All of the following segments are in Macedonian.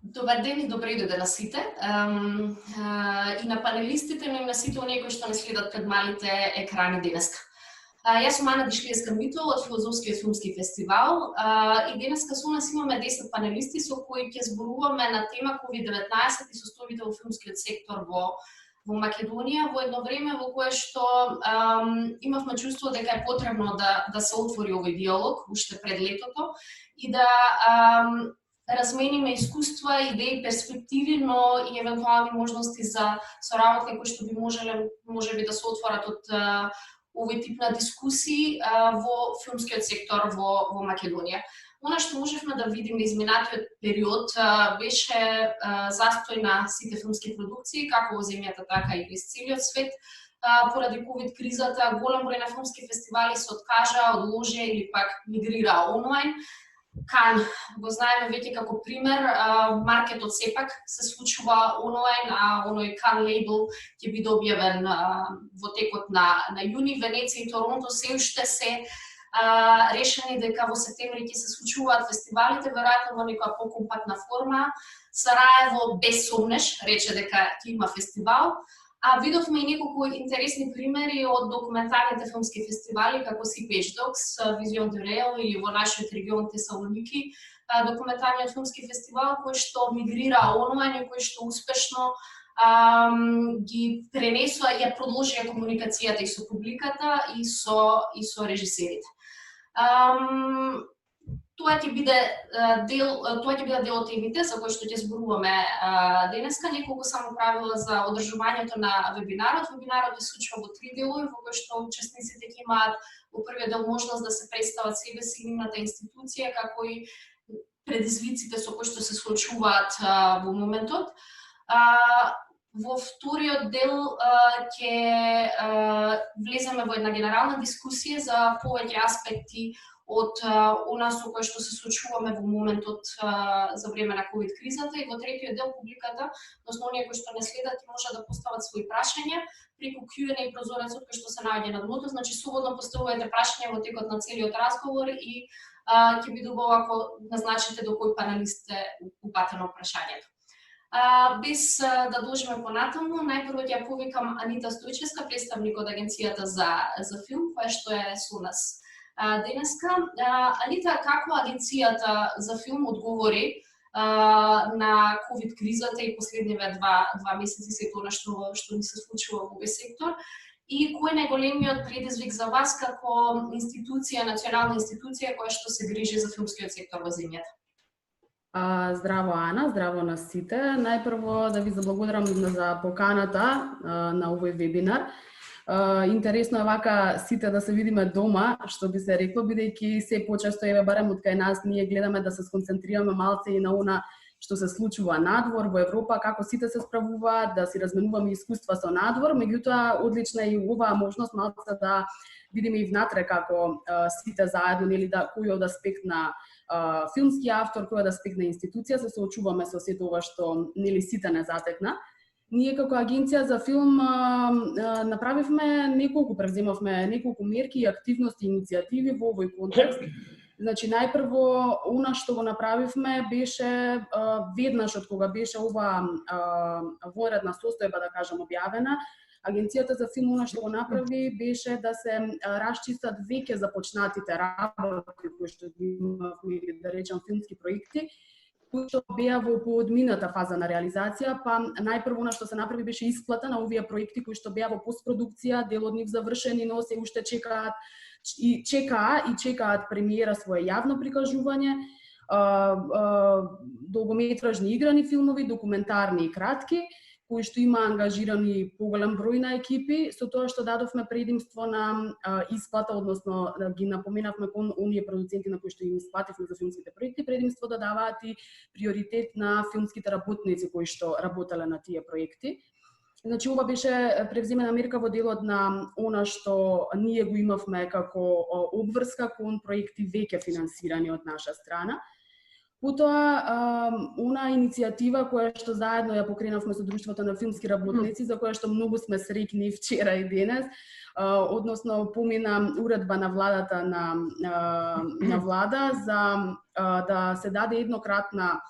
Добар ден и добре дојде на сите. И на панелистите, но и на сите оние кои што не следат пред малите екрани денеска. Јас сум Ана Дишлиевска-Митол од Филозофскиот филмски фестивал и денеска со нас имаме 10 панелисти со кои ќе зборуваме на тема COVID-19 и состојбите во филмскиот сектор во Македонија во едно време во кое што имавме чувство дека е потребно да се отвори овој диалог уште пред летото и да размениме искуства, идеи, перспективи, но и евентуални можности за соработка кои што би можеби да се отворат од овој тип на дискусии во филмскиот сектор во Македонија. Она што можевме да видиме изминатиот период беше застој на сите филмски продукции, како во земјата, така и низ целиот свет. Поради ковид кризата, голем број на филмски фестивали се откажа, одложи или пак мигрира онлайн. Кан го знаеме веќе како пример, маркетот сепак се случува онлайн, а оној Кан лейбл ќе биде објавен во текот на јуни. Венеција и Торонто се уште се решени дека во септември ќе се случуваат фестивалите, веројатно во некоја покомпактна форма. Сараево без сомнеш рече дека ќе има фестивал. Видовме и неколку интересни примери од документарните филмски фестивали, како Sea-Page Docs, Vision de Real или во нашиот регион Тесалоники, документарниот филмски фестивал кој што мигрира онлайн и кој што успешно ги пренесува и ја продолжија комуникацијата и со публиката и со режисерите. Тоа ќе биде дел од темите за кои што ќе зборуваме денеска. Неколку само правила за одржувањето на вебинарот. Вебинарот се случува во 3 делови, во кои што учесниците ќе имаат во првиот дел можност да се представат себе си, нивната институција, како и предизвиците со кои што се соочуваат во моментот. Во вториот дел ќе влеземе во една генерална дискусија за повеќе аспекти од она со кое што се соочуваме во моментот за време на ковид кризата, и во третиот дел публиката, односно оние кои што не следат, може да постават свои прашања преку Q&A прозорецот кој што се наоѓа на дното. Значи слободно поставувајте прашања во текот на целиот разговор и ќе биде убаво ако назначите до кој панелист е упатено прашањето. Без да должиме понатаму, најпрво ќе повикам Анита Стојчевска, представник од Агенцијата за филм, која што е со нас денеска. Анита, како Агенцијата за филм одговори на ковид кризата и последниве два месеци се тоа што ни се случува во овој сектор, и кој е најголемиот предизвик за вас како институција, национална институција која што се грижи за филмскиот сектор во земјата? Здраво, Ана, здраво на сите. Најпрво да ви заблагодарам за поканата на овој вебинар. Интересно е вака сите да се видиме дома, што би се рекло, бидејќи се почесто барем од кај нас ние гледаме да се сконцентрираме малце и на она што се случува надвор во Европа, како сите се справуваат, да си разменуваме искуства со надвор. Меѓутоа, одлична е и оваа можност малце да видиме и внатре како сите заедно, нели, да кој од аспект на филмски автор, кој од аспект на институција се соочуваме со сето ова што нели сите не затекна. Ние како Агенција за филм превземавме неколку мерки и активности и иницијативи во овој контекст. Значи, најпрво, она што го направивме беше веднаш од кога беше ова вонредна состојба, да кажам, објавена, Агенцијата за филм она што го направи беше да се расчистат веќе започнатите работи кои што имавме, да речем, филмски проекти, кои што беа во поодмината фаза на реализација, па најпрво она што се направи беше исплата на овие проекти кои што беа во постпродукција, дел од нив завршени, но се уште чекаат премиера, свое јавно прикажување, долгометражни играни филмови, документарни и кратки, кои што има ангажирани поголем број на екипи, со тоа што дадовме предимство на исплата, односно ги напоменавме кон оние продуценти на кои што им исплативме за филмските проекти, предимство да даваат и приоритет на филмските работници кои што работеле на тие проекти. Значи, ова беше превземена мерка во делот на она што ние го имавме како обврска кон проекти веќе финансирани од наша страна. Потоа, она иницијатива која што заедно ја покренавме со Друштвото на филмски работници, за која што многу сме среќни вчера и денес, односно помина уредба на владата на влада за да се даде еднократна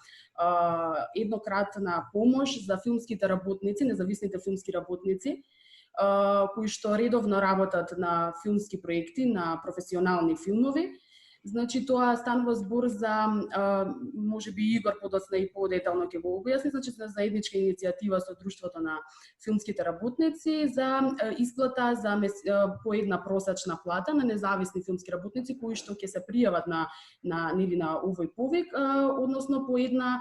помош за филмските работници, независните филмски работници, кои што редовно работат на филмски проекти, на професионални филмови. Значи, тоа станува збор за, можеби Игор подоцна и подетално ќе го објасни, значи за заедничка иницијатива со Друштвото на филмските работници за исплата за по една просечна плата на независни филмски работници кои што ќе се пријават на овој повик, односно по една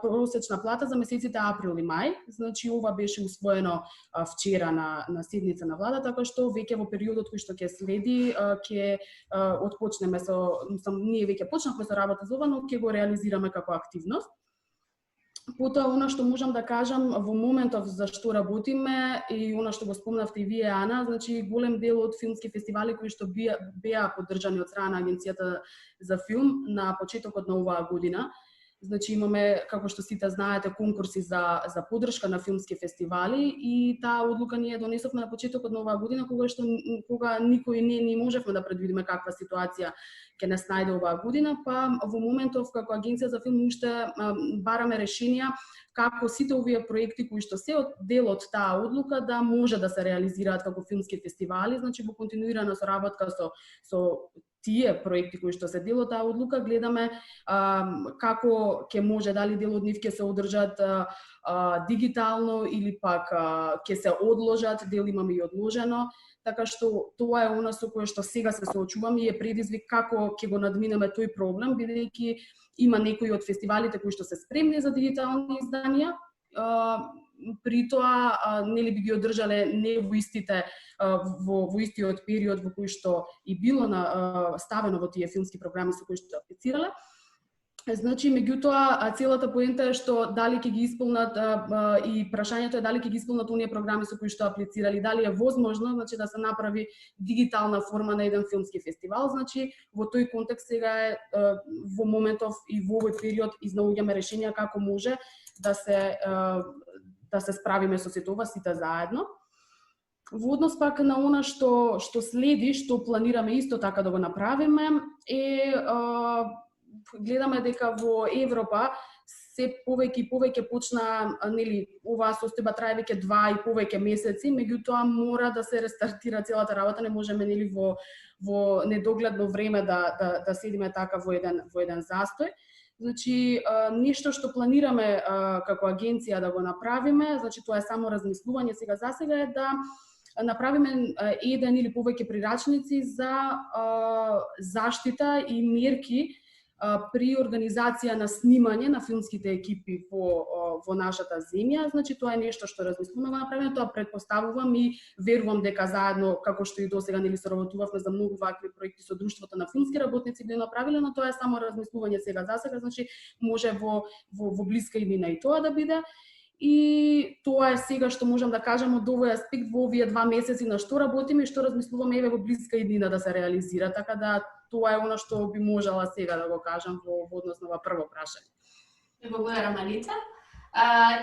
просечна плата за месеците април и мај. Значи, ова беше усвоено вчера на седница на влада, така што веќе во периодот кој што ќе следи ќе отпочнеме ние веќе почнавме со работа за ова, но ќе го реализираме како активност. Потоа, она што можам да кажам во моментов за што работиме и она што го спомнавте и вие, Ана, значи голем дел од филмски фестивали кои што беа поддржани од страна на Агенцијата за филм на почетокот на оваа година. Значи имаме, како што сите знаете, конкурси за поддршка на филмски фестивали и таа одлука ние донесовме на почетокот на оваа година кога никој не можевме да предвидиме каква ситуација ќе не снајде оваа година, па во моментов како Агенција за филм уште бараме решенија како сите овие проекти кои што се дел од таа одлука да може да се реализираат како филмски фестивали, значи во континуирана соработка со тие проекти кои што се дел од таа одлука, гледаме како ќе може, дали дел од нив ќе се одржат дигитално или пак ќе се одложат, дел имаме и одложено, така што тоа е она со кое што сега се соочуваме и е предизвик како ќе го надминеме тој проблем, бидејќи има некои од фестивалите кои што се спремни за дигитални изданија, при тоа нели би ги одржале не во истиот период во кој што и било ставено во тие филмски програми со кои што аплицирале. Значи, меѓутоа, целата поента е што дали ќе ги исполнат и прашањето е дали ќе ги исполнат оние програми со кои што аплицирали, дали е возможно, значи да се направи дигитална форма на еден филмски фестивал. Значи, во тој контекст сега е во моментов и во овој период изнаоѓаме решенија како може да се справиме со сето ова сите заедно. Во однос пак на она што следи, што планираме исто така да го направиме, гледаме дека во Европа се повеќе и повеќе почна, нели, оваа состојба трае веќе 2 и повеќе месеци, меѓутоа мора да се рестартира целата работа, не можеме, нели, во недогледно време да седиме така во еден застој. Значи, нешто што планираме како агенција да го направиме, значи тоа е само размислување сега за сега, е да направиме еден или повеќе прирачници за заштита и мерки при организација на снимање на филмските екипи во нашата земја. Значи, тоа е нешто што размислуваме да направиме, тоа претпоставувам и верувам дека заедно, како што и досега нели соработувавме за многу вакви проекти со Друштвото на филмски работници би направиле, но тоа е само размислување сега за сега, значи може во блиска иднина и тоа да биде. И тоа е сега што можам да кажам од овој аспект во овие 2 месеци на што работиме и што размислуваме еве во блиска иднина да се реализира, така да тоа е она што би можела сега да го кажам во однос на ова прво прашање. Благодарам, Анита.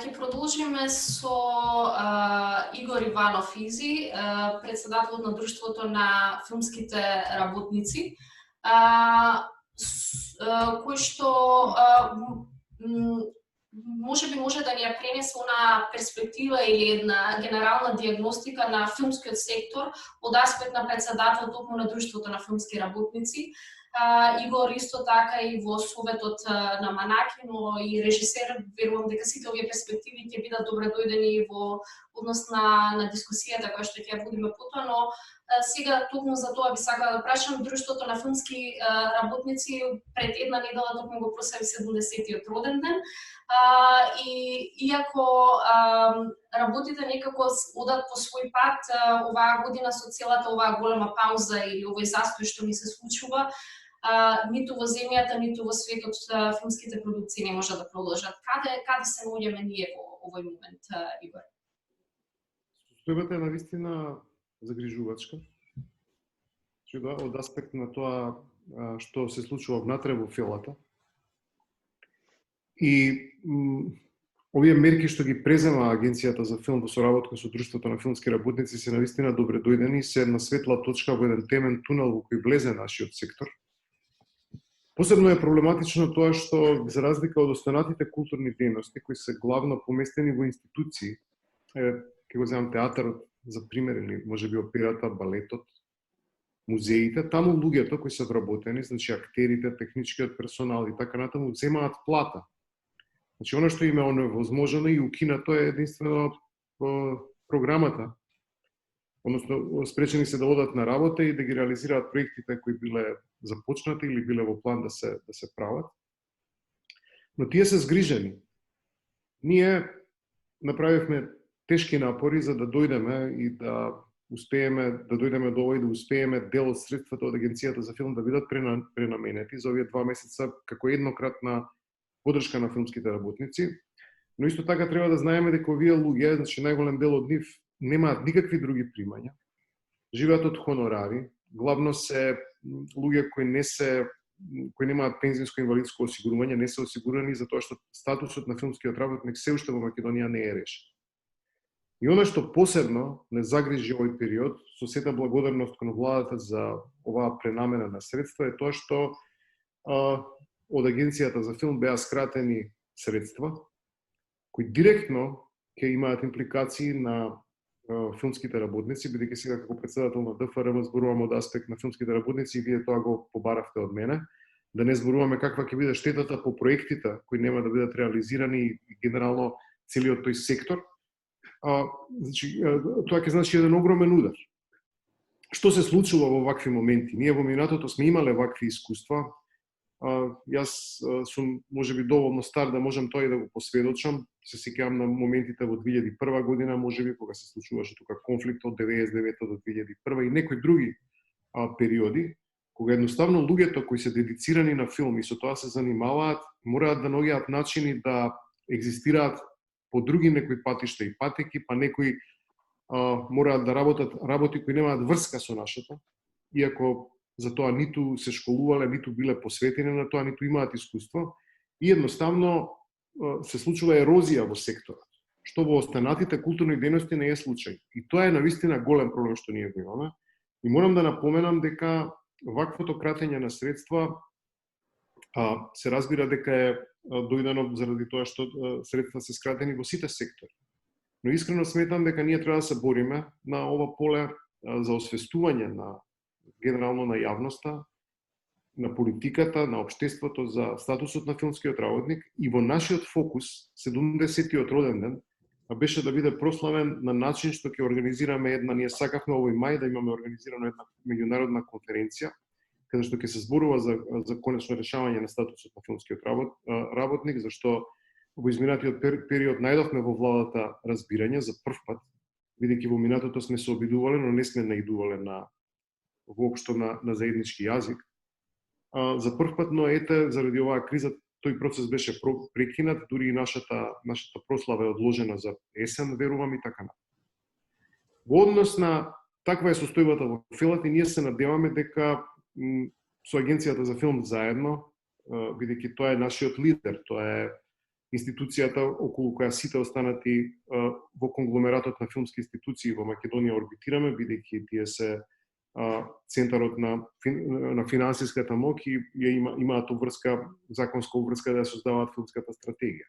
Ќе продолжиме со Игор Иванов Изи, председател на Друштвото на филмските работници, кој што може да ни ја пренесе она перспектива или една генерална диагностика на филмскиот сектор од аспект на председател токму на Друштвото на филмски работници. Игор исто така и во советот на Манаки, но и режисер, верувам дека сите овие перспективи ќе бидат добре дојдени во однос на дискусијата која што ќе ја водиме потоа, но сега токму за тоа би сакала да прашам. Друштвото на филмски работници пред една недела токму го прослави 70-тиот роден ден. И иако работите некако одат по свој пат оваа година со целата оваа голема пауза или овој застој што ни се случува, ниту во земјата, ниту во светот филмските продукции не може да продолжат. Каде се наоѓаме ние во овој момент, Игор? Состојбата е навистина загрижувачка. Од аспект на тоа што се случува внатре во филата. И овие мерки што ги презема Агенцијата за филм во соработка со Друштвото на филмски работници се навистина добре дојдени и се една светла точка во еден темен тунел во кој влезе нашиот сектор. Посебно е проблематично тоа што, за разлика од останатите културни дејности кои се главно поместени во институции, ќе го земам театарот за пример, или можеби операта, балетот, музеите, таму луѓето кои се вработени, значи актерите, техничкиот персонал и така натаму, земаат плата. Значи, оно што им е невозможно и укинато е единствено програмата. Односно, спречени се да одат на работа и да ги реализираат проектите кои биле започнати или биле во план да се прават. Но тие се згрижени. Ние направивме тешки напори за да дојдеме и да успееме да дојдеме до ова и да успееме дел од средствата од Агенцијата за филм да бидат пренаменети за овие 2 месеца како еднократна подршка на филмските работници, но исто така треба да знаеме дека овие луѓе, значи најголем дел од нив, немаат никакви други примања, живеат од хонорари, главно се луѓе кои немаат пензионско инвалидско осигурување, не се осигурани затоа што статусот на филмскиот работник се уште во Македонија не е решен. И оно што посебно не загрижи овој период, со сета благодарност кон владата за оваа пренамена на средства, е тоа што од Агенцијата за филм беа скратени средства, кои директно ќе имаат импликации на филмските работници, бидејќи сега како председател на ДФРМ зборувам од аспект на филмските работници и вие тоа го побаравте од мене, да не зборуваме каква ќе биде штетата по проектите кои нема да бидат реализирани и генерално целиот тој сектор. Значи, тоа ќе значи еден огромен удар. Што се случува во вакви моменти? Ние во минатото сме имале вакви искуства. Јас сум можеби доволно стар да можам тоа и да го посведочам. Се сеќавам на моментите во 2001 година, можеби кога се случуваше тука конфликт од 99 до 2001 и некои други периоди, кога едноставно луѓето кои се дедицирани на филм и со тоа се занимаваат, мораат да наоѓаат начини да екзистираат по други некои патишта и патеки, па некои мораат да работат работи кои немаат врска со нашата, иако за тоа ниту се школувале, ниту биле посветени на тоа, ниту имаат искуство, и едноставно се случува ерозија во секторот, што во останатите културни дејности не е случај. И тоа е навистина голем проблем што ние го имаме. И морам да напоменам дека ваквото кратење на средства се разбира дека е дојдено заради тоа што средства се скратени во сите сектори. Но искрено сметам дека ние треба да се бориме на ова поле за освестување на генерално на јавноста, на политиката, на општеството за статусот на филмскиот работник и во нашиот фокус 70-тиот роден ден беше да биде прославен на начин што ќе организираме ние сакавме овој мај да имаме организирана една меѓународна конференција каде што ќе се зборува за конечно решавање на статусот на филмскиот работник, зашто во изминатиот период најдовме во владата разбирање за прв пат, бидејќи во минатото сме се обидувале, но не сме наидувале воопшто на заеднички јазик. За прв пат, но ете, заради оваа криза, тој процес беше прекинат, дури и нашата прослава е одложена за есен, верувам и така напред. Во однос на таква е состојбата во филмот и ние се надеваме дека со Агенцијата за филм заедно, бидејќи тоа е нашиот лидер, тоа е институцијата околу која сите останати во конгломератот на филмски институции во Македонија орбитираме, бидејќи тие се центарот на финансиската моќ и имаат законска обврска да создаваат филмската стратегија.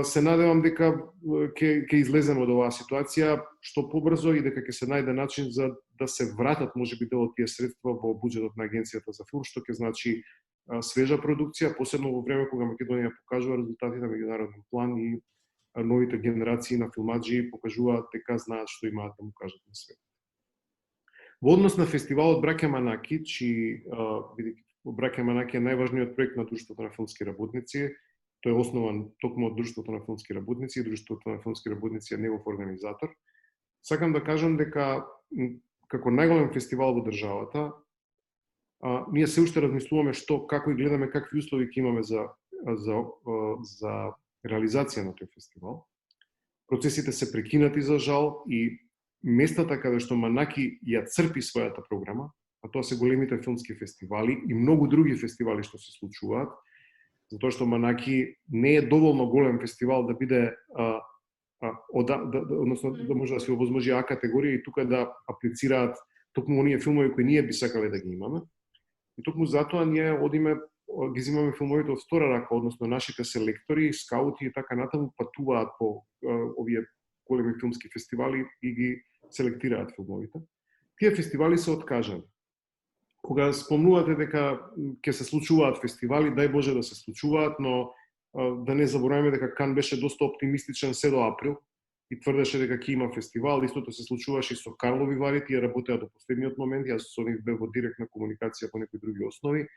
Се надевам дека ќе излеземе од оваа ситуација што побрзо и дека ќе се најде начин за да се вратат можеби дел од тие средства во буџетот на Агенцијата за филм, што ќе значи свежа продукција, посебно во време кога Македонија покажува резултати на меѓународен план и новите генерации на филмаџи покажуваат дека знаат што имаат да му кажат на свет. Во однос на фестивалот Браќа Манаки, бидејќи Браќа Манаки е најважниот проект на Друштвото на филмски работници, тој е основан токму од Друштвото на филмски работници и Друштвото на филмски работници е негов организатор. Сакам да кажам дека како најголем фестивал во државата, ние се уште размислуваме како и гледаме какви услови ќе имаме за реализација на тој фестивал. Процесите се прекинати за жал и местата каде што Манаки ја црпи својата програма, а тоа се големите филмски фестивали и многу други фестивали што се случуваат, затоа што Манаки не е доволно голем фестивал да биде односно да може да се овозможи А категорија и тука да аплицираат токму оние филмови кои ние би сакале да ги имаме. И токму затоа ние одиме, ги земаме филмовите од втора рака, односно нашите селектори, скаути и така натаму патуваат по овие големи филмски фестивали и ги селектираат филмовите. Тие фестивали се откажани. Кога спомнувате дека ќе се случуваат фестивали, дај Боже да се случуваат, но да не забораваме дека Кан беше доста оптимистичен се до април и тврдеше дека ќе има фестивал. Истото се случуваше и со Карлови Вари, тие работеа до последниот момент, јас со нив бев во директна комуникација по некои други основи.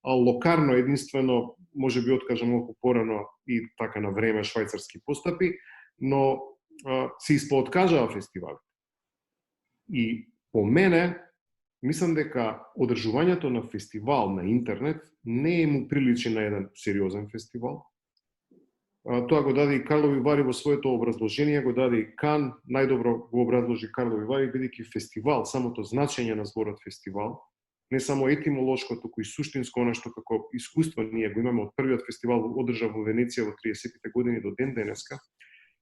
А локарно единствено, може би откажа малку порано и така на време швајцарски постапи, но се испооткажаа фестивалите. И по мене, мислам дека одржувањето на фестивал на интернет не е му приличи на еден сериозен фестивал. Тоа го даде и Карлови Вари во своето образложение, го даде и Кан, најдобро го образложи Карлови Вари, бидејќи фестивал, самото значење на зборот фестивал, не само етимолошко, туку и суштинско, она што како искуство ние го имаме од првиот фестивал одржан во Венеција во 30-тите години до ден денеска.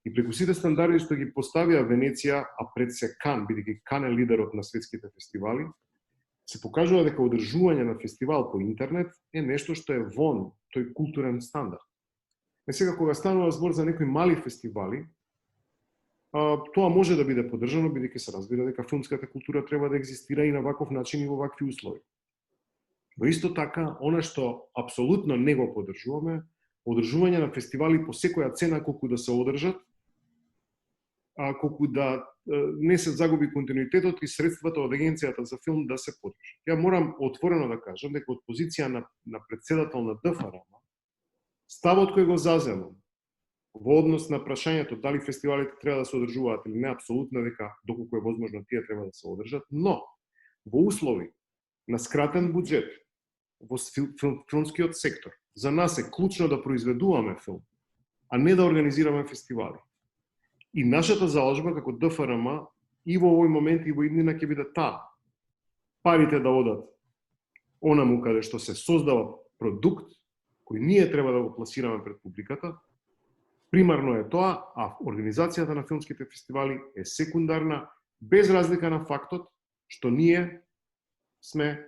И преку сите стандарди што ги поставија Венеција, а пред се Кан, бидејќи Кан е лидерот на светските фестивали, се покажува дека одржување на фестивал по интернет е нешто што е вон тој културен стандард. И сега кога станува збор за некои мали фестивали, тоа може да биде поддржано, бидејќи се разбира дека филмската култура треба да екзистира и на ваков начин и во вакви услови. Но исто така, она што апсолутно не го поддржуваме, одржување на фестивали по секоја цена колку да се одржат, колку да не се загуби континуитетот и средствата од Агенцијата за филм да се подржат. Ја морам отворено да кажам дека од позиција на председател на ДФРМ, ставот кој го заземам во однос на прашањето дали фестивалите треба да се одржуваат или не, апсолутно дека доколку е возможно тие треба да се одржат, но во услови на скратен буџет во филмскиот сектор, за нас е клучно да произведуваме филм, а не да организираме фестивали. И нашата заложба како ДФРМ и во овој момент и во иднина ќе биде таа. Парите да одат онаму каде што се создава продукт кој ние треба да го пласираме пред публиката. Примарно е тоа, а организацијата на филмските фестивали е секундарна, без разлика на фактот што ние сме,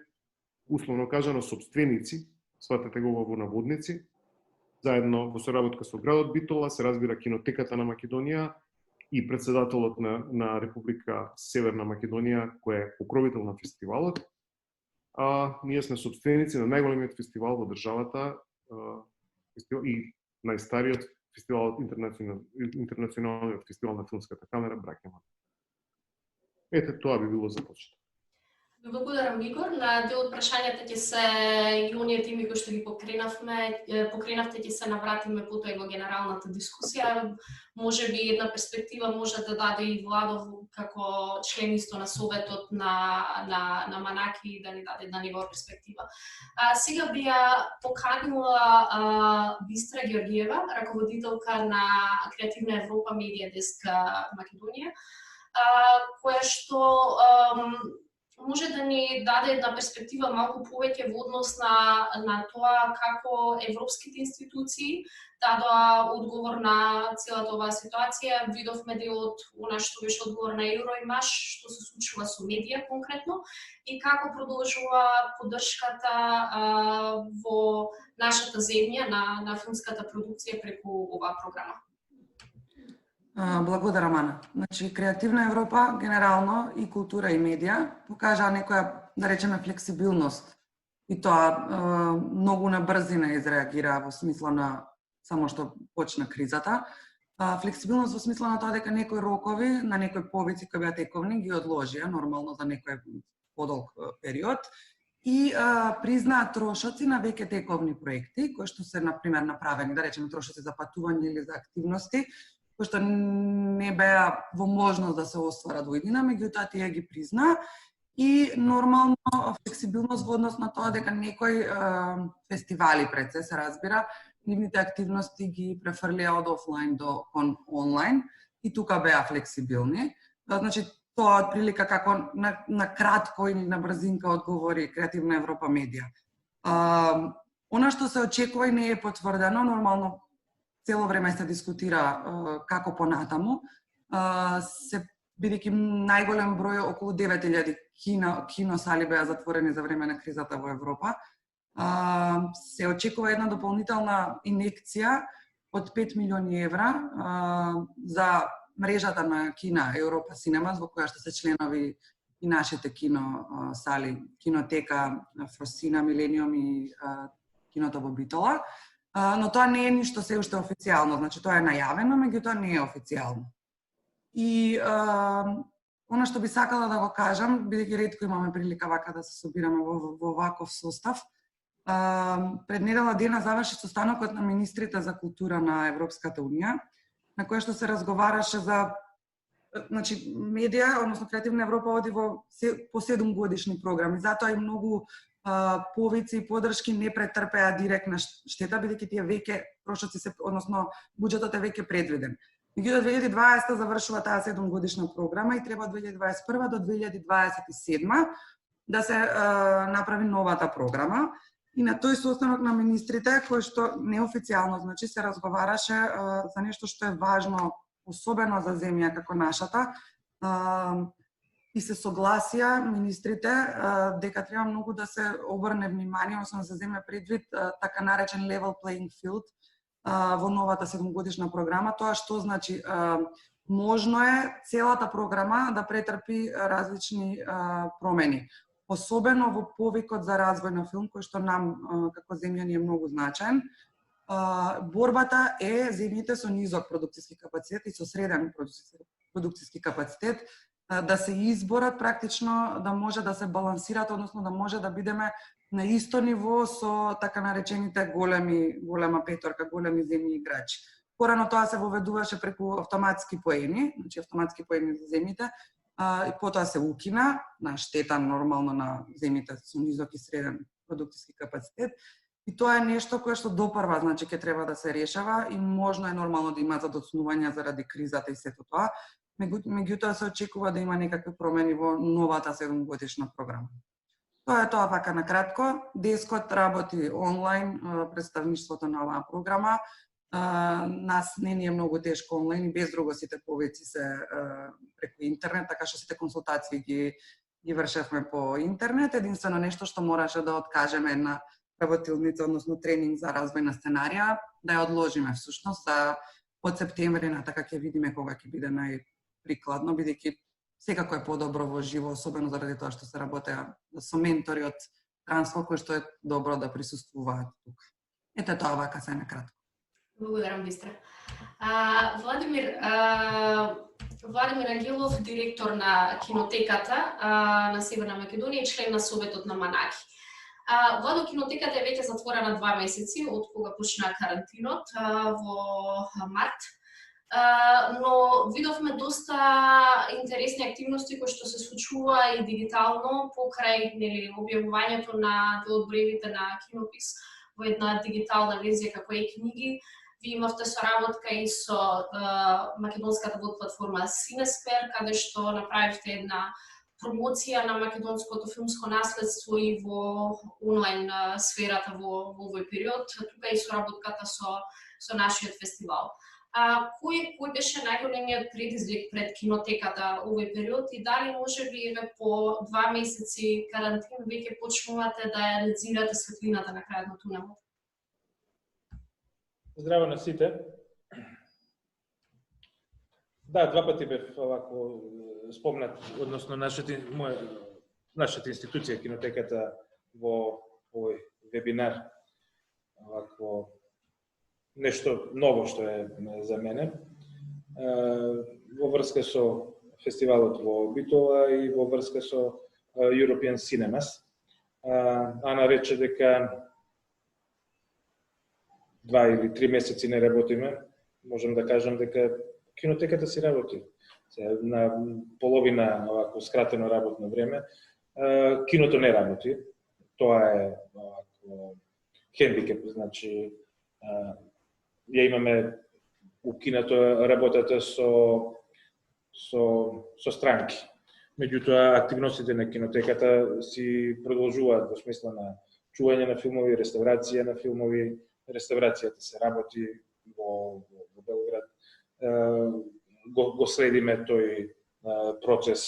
условно кажано, собственици, сватете го во наводници, заедно во соработка со градот Битола, се разбира Кинотеката на Македонија и председателот на Република Северна Македонија, кој е покровител на фестивалот. Ние сме собственици на најголемиот фестивал во државата и најстариот фестивал, интернационалниот фестивал на филмската камера Браќа Мата. Ете, тоа би било за почеток. Благодарам, Игор. На дел од прашањата ќе се и оние теми кои што ги покренавте ќе се навратиме потоа и во генералната дискусија. Може би една перспектива може да даде и Владов како член исто на советот на Манаки да ни даде една негова перспектива. Сега би ја поканила Бистра Георгиева, раководителка на Креативна Европа Медија Деск Македонија, која што може да ни даде една перспектива малку повеќе во однос на тоа како европските институции дадоа одговор на целата оваа ситуација. Видовме дел од она што беше одговор на Евроимаш, што се случува со медија конкретно и како продолжува поддршката во нашата земја на филмската продукција преку оваа програма. Благодарам, Ана. Значи, Креативна Европа, генерално, и култура и медија, покажа некоја, да речеме, флексибилност. И тоа многу на брзина изреагира во смисла на само што почна кризата. Флексибилност во смисла на тоа дека некои рокови на некои повици кои беа тековни ги одложија, нормално за некој подолг период, и признаа трошоци на веќе тековни проекти, кои што се, например, направени, да речеме, трошоци за патување или за активности, кои што не беа во можност да се остварат во иднина, меѓутоа тие ги призна и нормално флексибилност во однос на тоа дека некои фестивали пред се разбира, нивните активности ги префрлија од офлайн до онлайн и тука беа флексибилни. Значи тоа отприлика како на кратко или на брзинка одговори Креативна Европа Медија. Она што се очекува и не е потврдено, нормално цело време се дискутира како понатаму, се бидејќи најголем број, околу 9000 киносали беа затворени за време на кризата во Европа, се очекува една дополнителна инекција од 5 милиони евра за мрежата на кина Европа Синемас, во која што се членови и нашите киносали, Кинотека, Фросина, Милениум и киното во Битола. Но тоа не е ништо се уште официјално, значи тоа е најавено, меѓутоа не е официјално. И она што би сакала да го кажам, бидејќи ретко имаме прилика вака да се собираме во ваков состав, пред недела дена заврши состанокот на министрите за култура на Европската Унија, на кој што се разговараше за, значи, медија, односно Креативна Европа оди по 7 годишни програми, затоа и многу повици и подршки не претрпеа директна штета, бидејќи тие веќе трошоци се, односно буџетот е веќе предвиден. Меѓутоа 2020 завршува таа 7 годишна програма и треба од 2021 до 2027 да се направи новата програма. И на тој состанок на министрите, кој што неофицијално, значи, се разговараше за нешто што е важно, особено за земја како нашата, и се согласија министрите дека треба многу да се обрне внимание, односно да се земе предвид така наречен level playing field во новата 7-годишна програма. Тоа што значи, можно е целата програма да претрпи различни промени. Особено во повикот за развој на филм, кој што нам како земја ни е многу значаен. Борбата е земјите со низок продукцијски капацитет и со среден продукцијски капацитет да се изборат практично, да може да се балансират, односно да може да бидеме на исто ниво со така наречените голема петорка, големи земји играчи. Порано тоа се воведуваше преку автоматски поени, значи автоматски поени за земјите, и потоа се укина на штета нормално на земјите со низок и среден продукцијски капацитет. И тоа е нешто кое што допрва, значи ќе треба да се решава и можно е нормално да има задоцнувања заради кризата и сето тоа. Меѓутоа се очекува да има некакви промени во новата 7-годишна програма. Тоа е тоа вака на кратко. Дескот работи онлайн представништвото на оваа програма. Нас не ни е многу тешко онлайн и без друго сите повици се преку интернет, така што сите консултации ги вршевме по интернет. Единствено нешто што мораше да откажеме една работилница, односно тренинг за развој на сценарија, да ја одложиме всушност за од септември натака ќе видиме кога ќе биде најприкладно, бидејќи секако е подобро во живо, особено заради тоа што се работеа со ментори од Трансфол кои што е добро да присуствуваат тука. Ете тоа вака се накратко. Благодарам, Бистра. Владимир Ангелов, директор на Кинотеката на Северна Македонија и член на Советот на Манаки. Владо, Кинотеката е веќе затворена 2 месеци од кога почна карантинот во март. Но видовме доста интересни активности кои што се случува и дигитално покрај објавувањето на одбревите на Кинопис во една дигитална верзија како e-книги. Ви имавте соработка и со македонската платформа Cinesphere, каде што направивте една промоција на македонското филмско наследство и во онлайн сферата во овој период. Тука и соработката со нашиот фестивал. Кој беше најголемиот предизвик пред Кинотеката овој период и дали можеби по 2 месеци карантин веќе почнувате да ја лецирате светлината на крајот на тунелот? Здраво на сите. Да, 2 пати бев овако спомнат, односно нашата институција Кинотеката во овој вебинар. Овако нешто ново што е за мене. Во врска со фестивалот во Битола и во врска со European Cinemas. Ана рече дека 2 или 3 месеци не работиме. Можам да кажам дека Кинотеката си работи. На половина овако скратено работно време. Киното не работи. Тоа е овако хендикеп, значи ја имаме укинато работата со странки. Меѓутоа активностите на Кинотеката си продолжуваат во смисла на чување на филмови, реставрација на филмови, реставрацијата се работи во Белград. Го следиме тој процес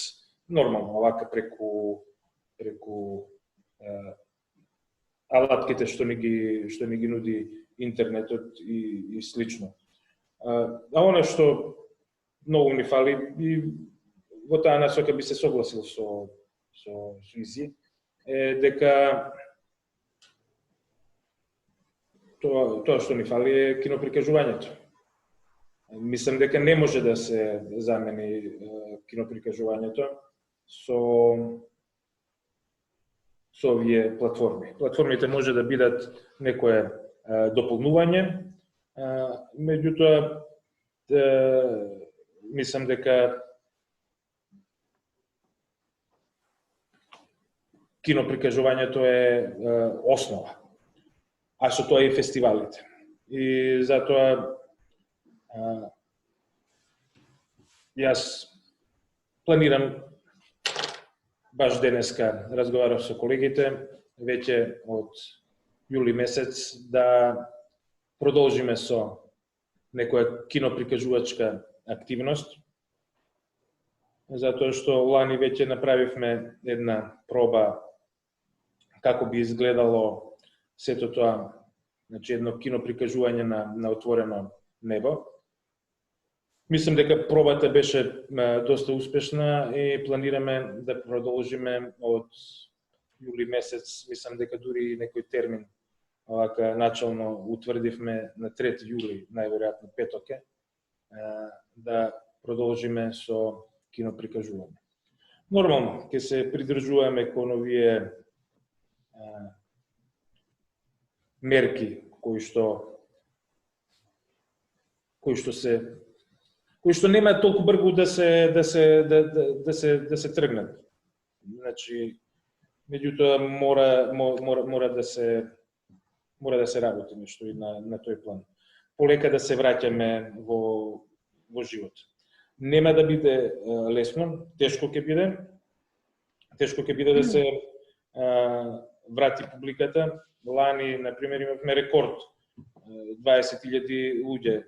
нормално, овака преку алатките што ни ги нуди интернетот и слично. А она што многу ни фали и во таа насока би се согласил со Изи, е дека тоа што ни фали е киноприкажувањето. Мислам дека не може да се замени киноприкажувањето со овие платформи. Платформите може да бидат некое дополнување, меѓутоа мислам дека киноприкажувањето е основа, а со тоа и фестивалите. И затоа јас планирам, баш денеска разговарав со колегите, веќе од јули месец да продолжиме со некоја киноприкажувачка активност, затоа што лани веќе направивме една проба како би изгледало сето тоа, значи едно киноприкажување на отворено небо. Мислам дека пробата беше доста успешна и планираме да продолжиме од јули месец. Мислам дека дури некој термин овака начално утврдивме на 3 јули, најверојатно петок е, да продолжиме со киноприкажување. Нормално, ќе се придржуваме кон овие мерки кои што нема толку брзо да се тргнат. Значи, меѓутоа мора да се работи нешто и на тој план. Полека да се враќаме во живот. Нема да биде лесно, тешко ќе биде. Тешко ќе биде да се врати публиката. Лани, например, имавме рекорд. 20.000 луѓе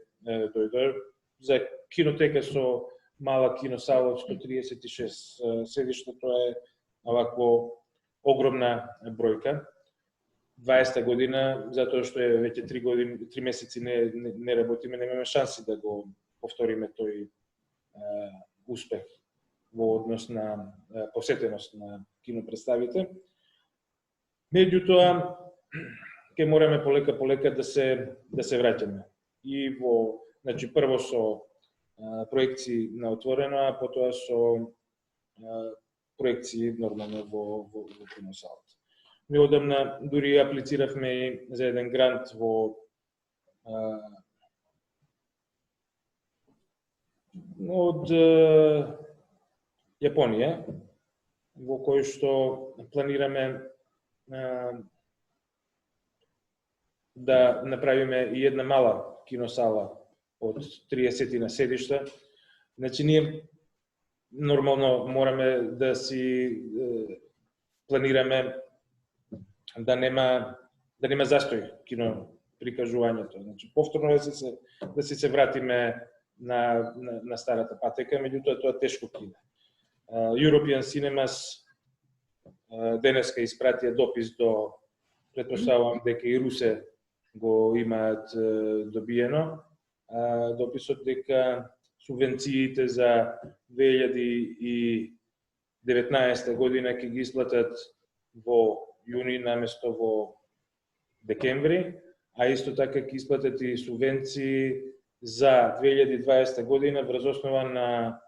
дојдоа за кинотека со мала киносала од 136 седишта. Тоа е овакво огромна бројка. 20 година, затоа што е веќе 3 месеци не работиме, немаме шанси да го повториме тој успех во однос на посетеност на кинопредставите. Меѓутоа, ќе мораме полека да се враќаме. И значи прво со проекции на отворено, а потоа со проекции нормално во киносалата. Ми одамна дури аплициравме и за еден грант од Јапонија, во кој што планираме да направиме и една мала киносала од 30 на седишта. Значи, ние нормално мораме да си планираме да нема застој киноприкажувањето. Значи, повторно да се вратиме на старата патека, меѓутоа тоа тешко кине. European Cinemas денеска испратија допис до, претпоставувам дека и Русе го имаат добиено, дописот дека субвенциите за 2019 година ќе ги исплатат во јуни наместо во декември, а исто така ќе исплатат и субвенции за 2020 година врз основа на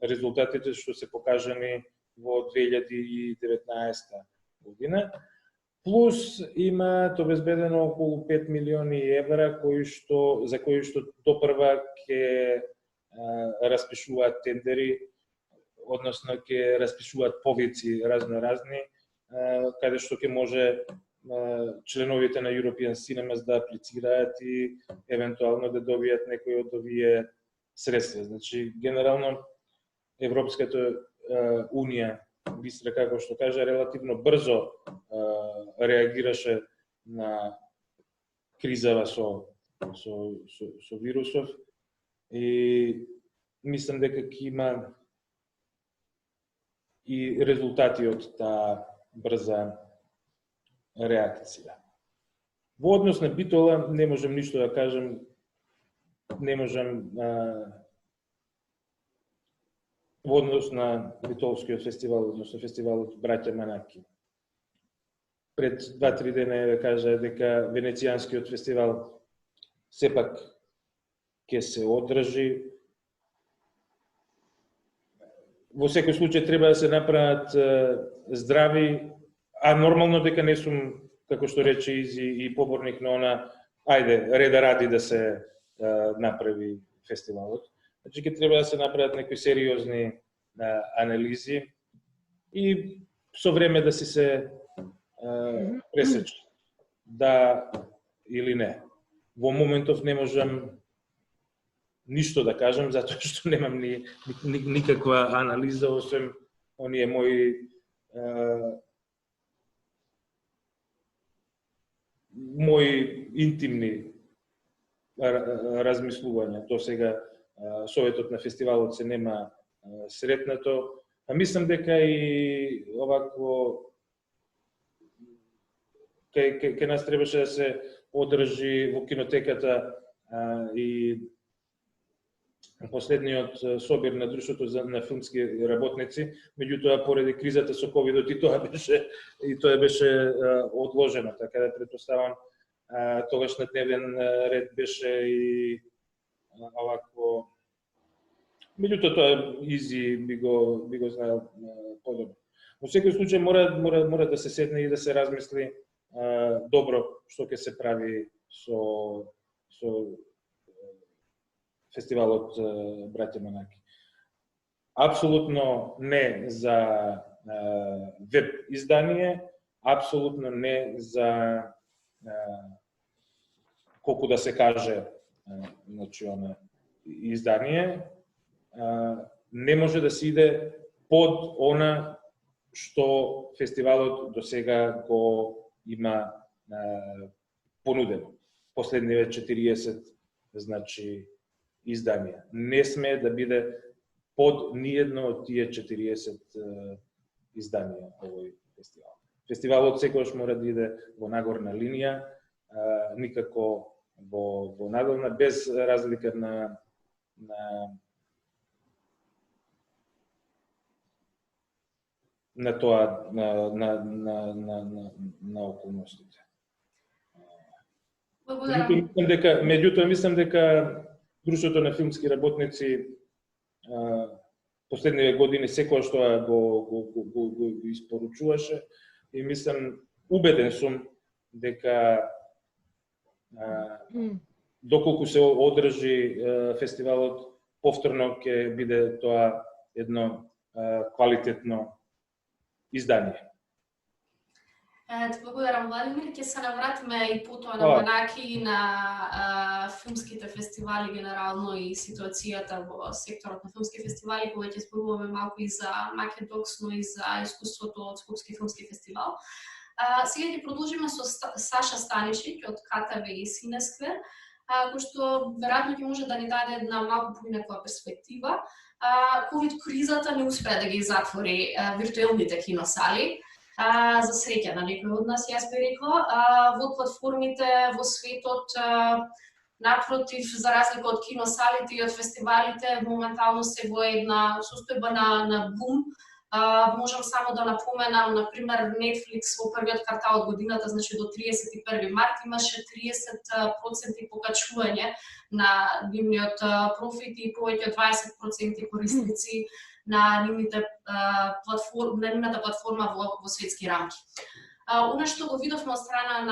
резултатите што се покажани во 2019 година. Плюс имаат обезбедено околу 5 милиони евра за кои што допрва ќе распишуваат тендери, односно ќе распишуваат повици разни, каде што ќе може членовите на European Cinemas да аплицираат и евентуално да добијат некои од овие средства. Значи, генерално Европската Унија Бистра, како што кажа, релативно брзо реагираше на кризава со вирусов и мислам дека ќе има и резултати од таа брза реакција. Во однос на Битола не можам ништо да кажам, не можам во однос на Битолскиот фестивал, односно фестивалот Браќа Манаки. Пред 2-3 дена да кажа дека Венецијанскиот фестивал сепак ќе се одржи. Во секој случај треба да се направат здрави, а нормално дека не сум, како што рече Изи, и поборник на она, ајде, реда ради да се направи фестивалот. Значи, ќе треба да се направат некои сериозни анализи и со време да си се пресече, да или не. Во моментов не можам ништо да кажам, затоа што немам никаква анализа, освен оние мои интимни размислувања. До сега Советот на фестивалот се нема сретнато, а мислам дека и овакво кај нас требаше да се одржи во кинотеката и последниот собир на Друштвото на филмски работници, меѓутоа поради кризата со ковидот и тоа беше одложено, така да претпоставам тогаш на дневен ред беше и овакво. Меѓутоа тоа Изи би го знаел подобро. Во секој случај мора да се седне и да се размисли добро што ќе се прави со фестивалот Браќа Манаки. Апсолутно не за веб издание, апсолутно не за колку да се каже значи издание, не може да се иде под она што фестивалот до сега го има понудено. Последниве 40 значи изданија. Не сме да биде под ниедно од тие 40 изданија овој фестивал. Фестивалот секогаш мора да иде во нагорна линија, никако во надолна, без разлика на тоа на околностите. Меѓутоа мислам дека Друштвото на филмски работници последниве години секоја што го испоручуваше и мислам, убеден сум дека доколку се одржи фестивалот, повторно ќе биде тоа едно квалитетно издание. Ти благодарам, Владимир. Ќе се навратиме и потоа на Манаки и на филмските фестивали генерално и ситуацијата во секторот на филмски фестивали, кога ќе зборуваме малку и за Македокс, но и за искуството од Скопски филмски фестивал. Сега ќе продолжиме со Саша Станишиќ од КТВ и Синесквер, кој што веројатно ќе може да ни даде една малку поинаква перспектива. Ковид кризата не успеа да ги затвори виртуелните киносали. За среќа на некој од нас, јас би рекла, во платформите во светот, напротив, за разлика од киносалите и од фестивалите, моментално се во една состојба на бум. Можам само да напоменам, например, Netflix во првиот квартал од годината, значи до 31 март, имаше 30% покачување на нивниот профит и повеќе од 20% корисници на нивната платформа во светски рамки. Она што го видовме од страна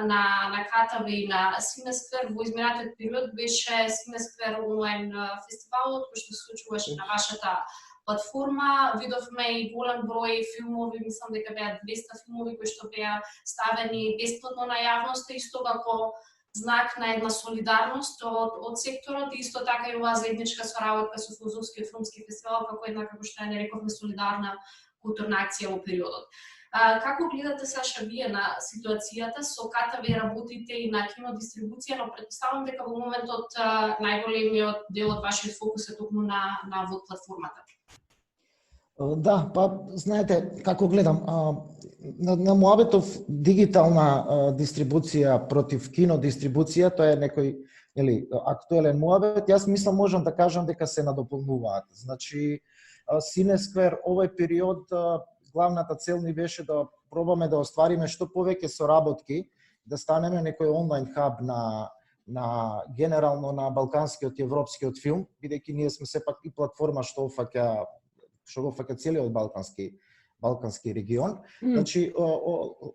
на КТВ и на Синесквер во изминатиот период беше Синесквер онлайн фестивалот кој што се случуваше на вашата платформа. Видовме и голем број филмови, мислам дека беа 200 филмови кои што беа ставени бесплатно на јавноста, исто како знак на една солидарност од секторот, исто така и оваа заедничка соработка со Филозофскиот филмски фестивал, како една, како што ја нарекувме, солидарна културна акција во периодот. Како гледате, Саша, вие на ситуацијата со КТВ работите и на кинодистрибуција, но претпоставам дека во моментот најголемиот дел од вашиот фокус е токму на ВОД платформата. Да, па знаете како гледам, на муабетов дигитална дистрибуција против кинодистрибуција, тоа е некој актуелен муабет, јас мислам можам да кажам дека се надополнуваат. Значи, Синесквер овој период главната цел ни беше да пробаме да оствариме што повеќе соработки, да станеме некој онлайн хаб на генерално на балканскиот и европскиот филм, бидејќи ние сме сепак и платформа што го фаќа целиот балкански регион. Значи,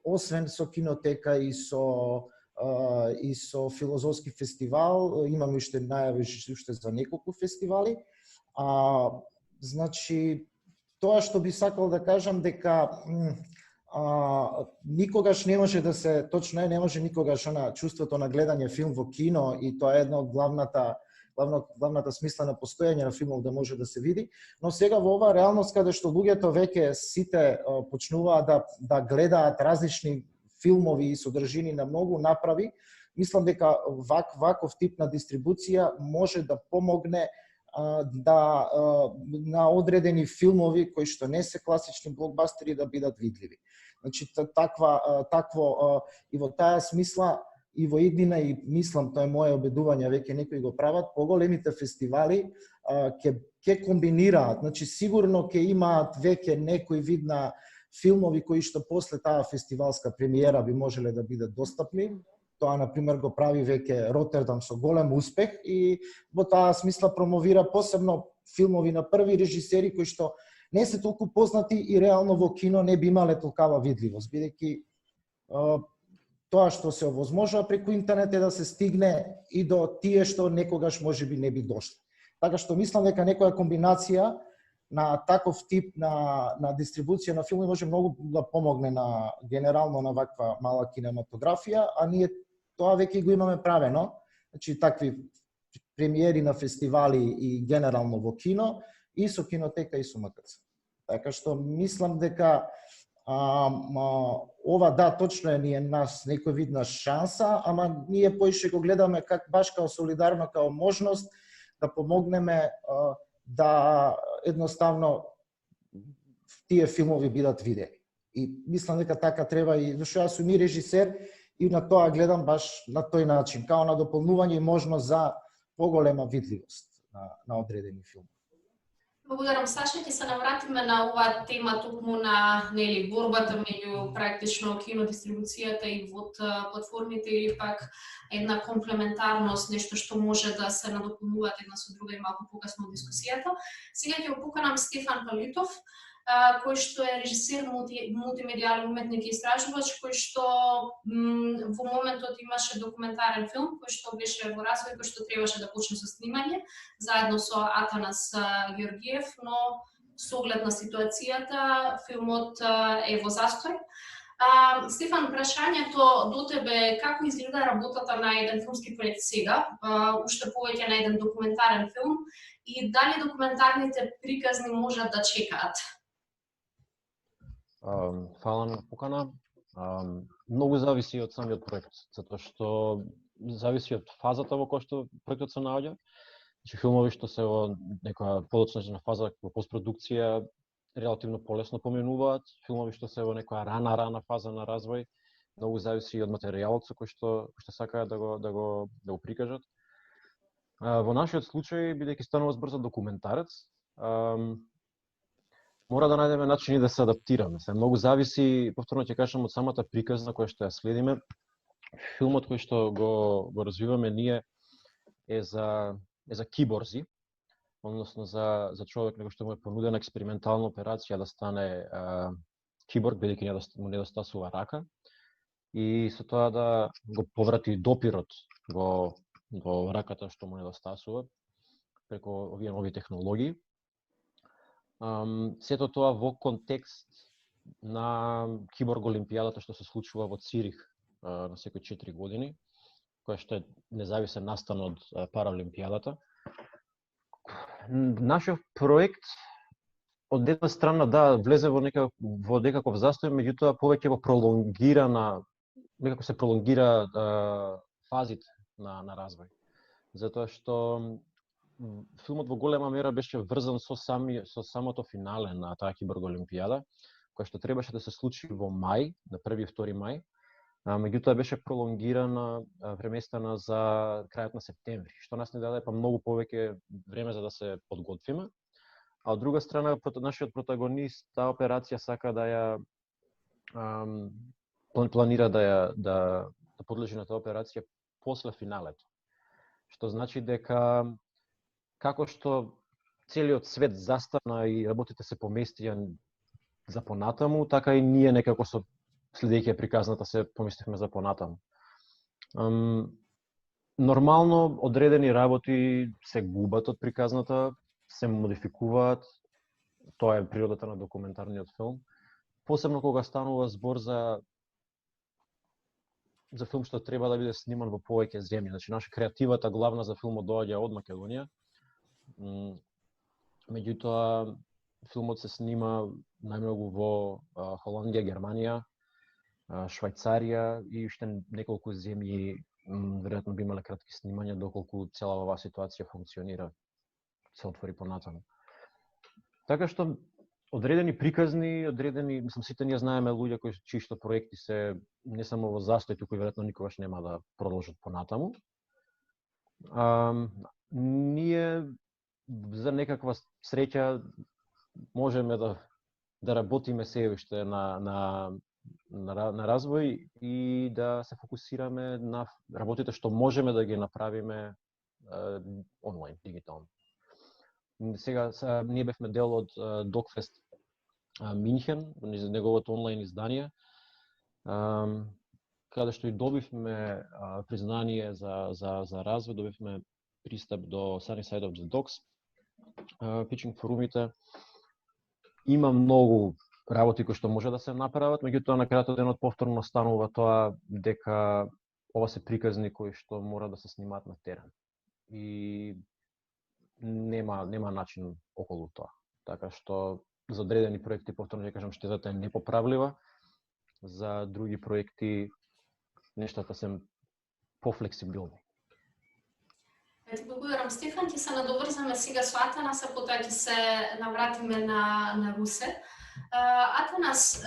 освен со кинотека и со филозофски фестивал, имаме уште најави уште за неколку фестивали. Значи, тоа што би сакал да кажам дека никогаш не може да се, точно не може никогаш чувството на гледање филм во кино, и тоа е една од главната смисла на постојање на филмов да може да се види, но сега во оваа реалност каде што луѓето веќе сите почнуваат да гледаат различни филмови и содржини на многу направи, мислам дека ваков тип на дистрибуција може да помогне на одредени филмови кои што не се класични блокбастери да бидат видливи. Значи, такво и во таа смисла и во иднина, и мислам, тоа е мое обедување, веќе некои го прават, поголемите фестивали ќе комбинираат, значи сигурно ќе имаат веќе некој вид на филмови кои што после таа фестивалска премиера би можеле да бидат достапни. Тоа, например, го прави веќе Ротердам со голем успех и во таа смисла промовира посебно филмови на први режисери кои што не се толку познати и реално во кино не би имале толкава видливост, бидејќи тоа што се овозможува преку интернет е да се стигне и до тие што некогаш можеби не би дошле. Така што мислам дека некоја комбинација на таков тип на дистрибуција на филми може многу да помогне на генерално на ваква мала кинематографија, а ние тоа веќе го имаме правено. Значи, такви премиери на фестивали и генерално во кино, и со кинотека и со МКЦ. Така што мислам дека ова да, точно е ние нас некој вид на шанса, ама ние поише го гледаме баш као солидарно, као можност да помогнеме да едноставно тие филмови бидат видени. И мислам дека така треба, и зашто јас сум и режисер и на тоа гледам баш на тој начин, као на дополнување и можност за поголема видливост на одредени филми. Благодарам, Саша. Ќе се навратиме на оваа тема токму на борбата меѓу практично кинодистрибуцијата и ВОД платформите, или пак една комплементарност, нешто што може да се надополнуваат една со друга и малку покасно дискусијата. Сега ќе го поканам Стефан Палитов, кој што е режисер, мултимедијален уметник и истражувач, кој што во моментот имаше документарен филм кој што беше во развој, кој што требаше да почне со снимање заедно со Атанас Георгиев, но со оглед на ситуацијата филмот е во застој. Стефан, прашањето до тебе, како изгледа работата на еден филмски проект сега, уште повеќе на еден документарен филм, и дали документарните приказни можат да чекаат? Фала на покана. Многу зависи од самиот проект, затоа што зависи од фазата во која што проектот се наоѓа. Значи, филмови што се во некоја подоцнежна фаза во постпродукција релативно полесно поминуваат. Филмови што се во некоја рана фаза на развој, многу зависи од материјалот со кој што сакаат да го прикажат. Во нашиот случај, бидејќи станува збор за документарец, мора да најдеме начини да се адаптираме. Многу зависи, повторно ќе кажам, од самата приказна која што ја следиме. Филмот кој што го развиваме ние е за киборзи, односно за човек некој што му е понудена експериментална операција да стане киборг, бидејќи му недостасува рака, и со тоа да го поврати допирот до раката што му недостасува преку овие нови технологии. Сето тоа во контекст на киборг олимпијадата што се случува во Цирих на секои 4 години, која што е независен настан од Параолимпијадата. Нашиот проект од една страна да влезе во некаков застој, меѓутоа повеќе во пролонгирана, некако се пролонгира фазите на развој. Затоа што филмот во голема мера беше врзан со самото финале на таа киборг олимпијада, која што требаше да се случи во мај, на 1 и 2 мај, меѓутоа беше пролонгирана, преместена за крајот на септември, што нас не даде па многу повеќе време за да се подготвиме. А од друга страна, нашиот протагонист, таа операција сака да ја планира да подлежи на таа операција после финалето. Што значи дека како што целиот свет застана и работите се поместија за понатаму, така и ние некако следејќи приказната се поместивме за понатаму. Нормално одредени работи се губат од приказната, се модификуваат, тоа е природата на документарниот филм. Посебно кога станува збор за филм што треба да биде сниман во повеќе земји. Значи, наша креативата главна за филмот доаѓа од Македонија. Меѓутоа, филмот се снима најмногу во Холандија, Германија, Швајцарија и уште неколку земји веројатно би имале кратки снимања доколку цела оваа ситуација функционира, се отвори понатаму. Така што одредени приказни, сите ние знаеме луѓе чии што проекти се не само во застој, туку и веројатно никогаш нема да продолжат понатаму. Ние за некаква среќа можеме да работиме се уште на развој и да се фокусираме на работите што можеме да ги направиме онлайн, дигитално. Сега ние бевме дел од Докфест Минхен, неговото онлайн издание, каде што и добивме признание за развој, добивме пристап до Sunny Side of the Dogs, питчинг форумите. Има многу работи кои што може да се направат, меѓутоа на крајот денот повторно станува тоа дека ова се приказни кои што мора да се снимаат на терен. И нема начин околу тоа. Така што за одредени проекти, повторно ќе кажам, штетата е непоправлива. За други проекти нештата се пофлексибилни. Ти благодарам, Стефан. Ќе се надоврзаме сега со Атанас, а потоа ќе се навратиме на Русе. Атанас,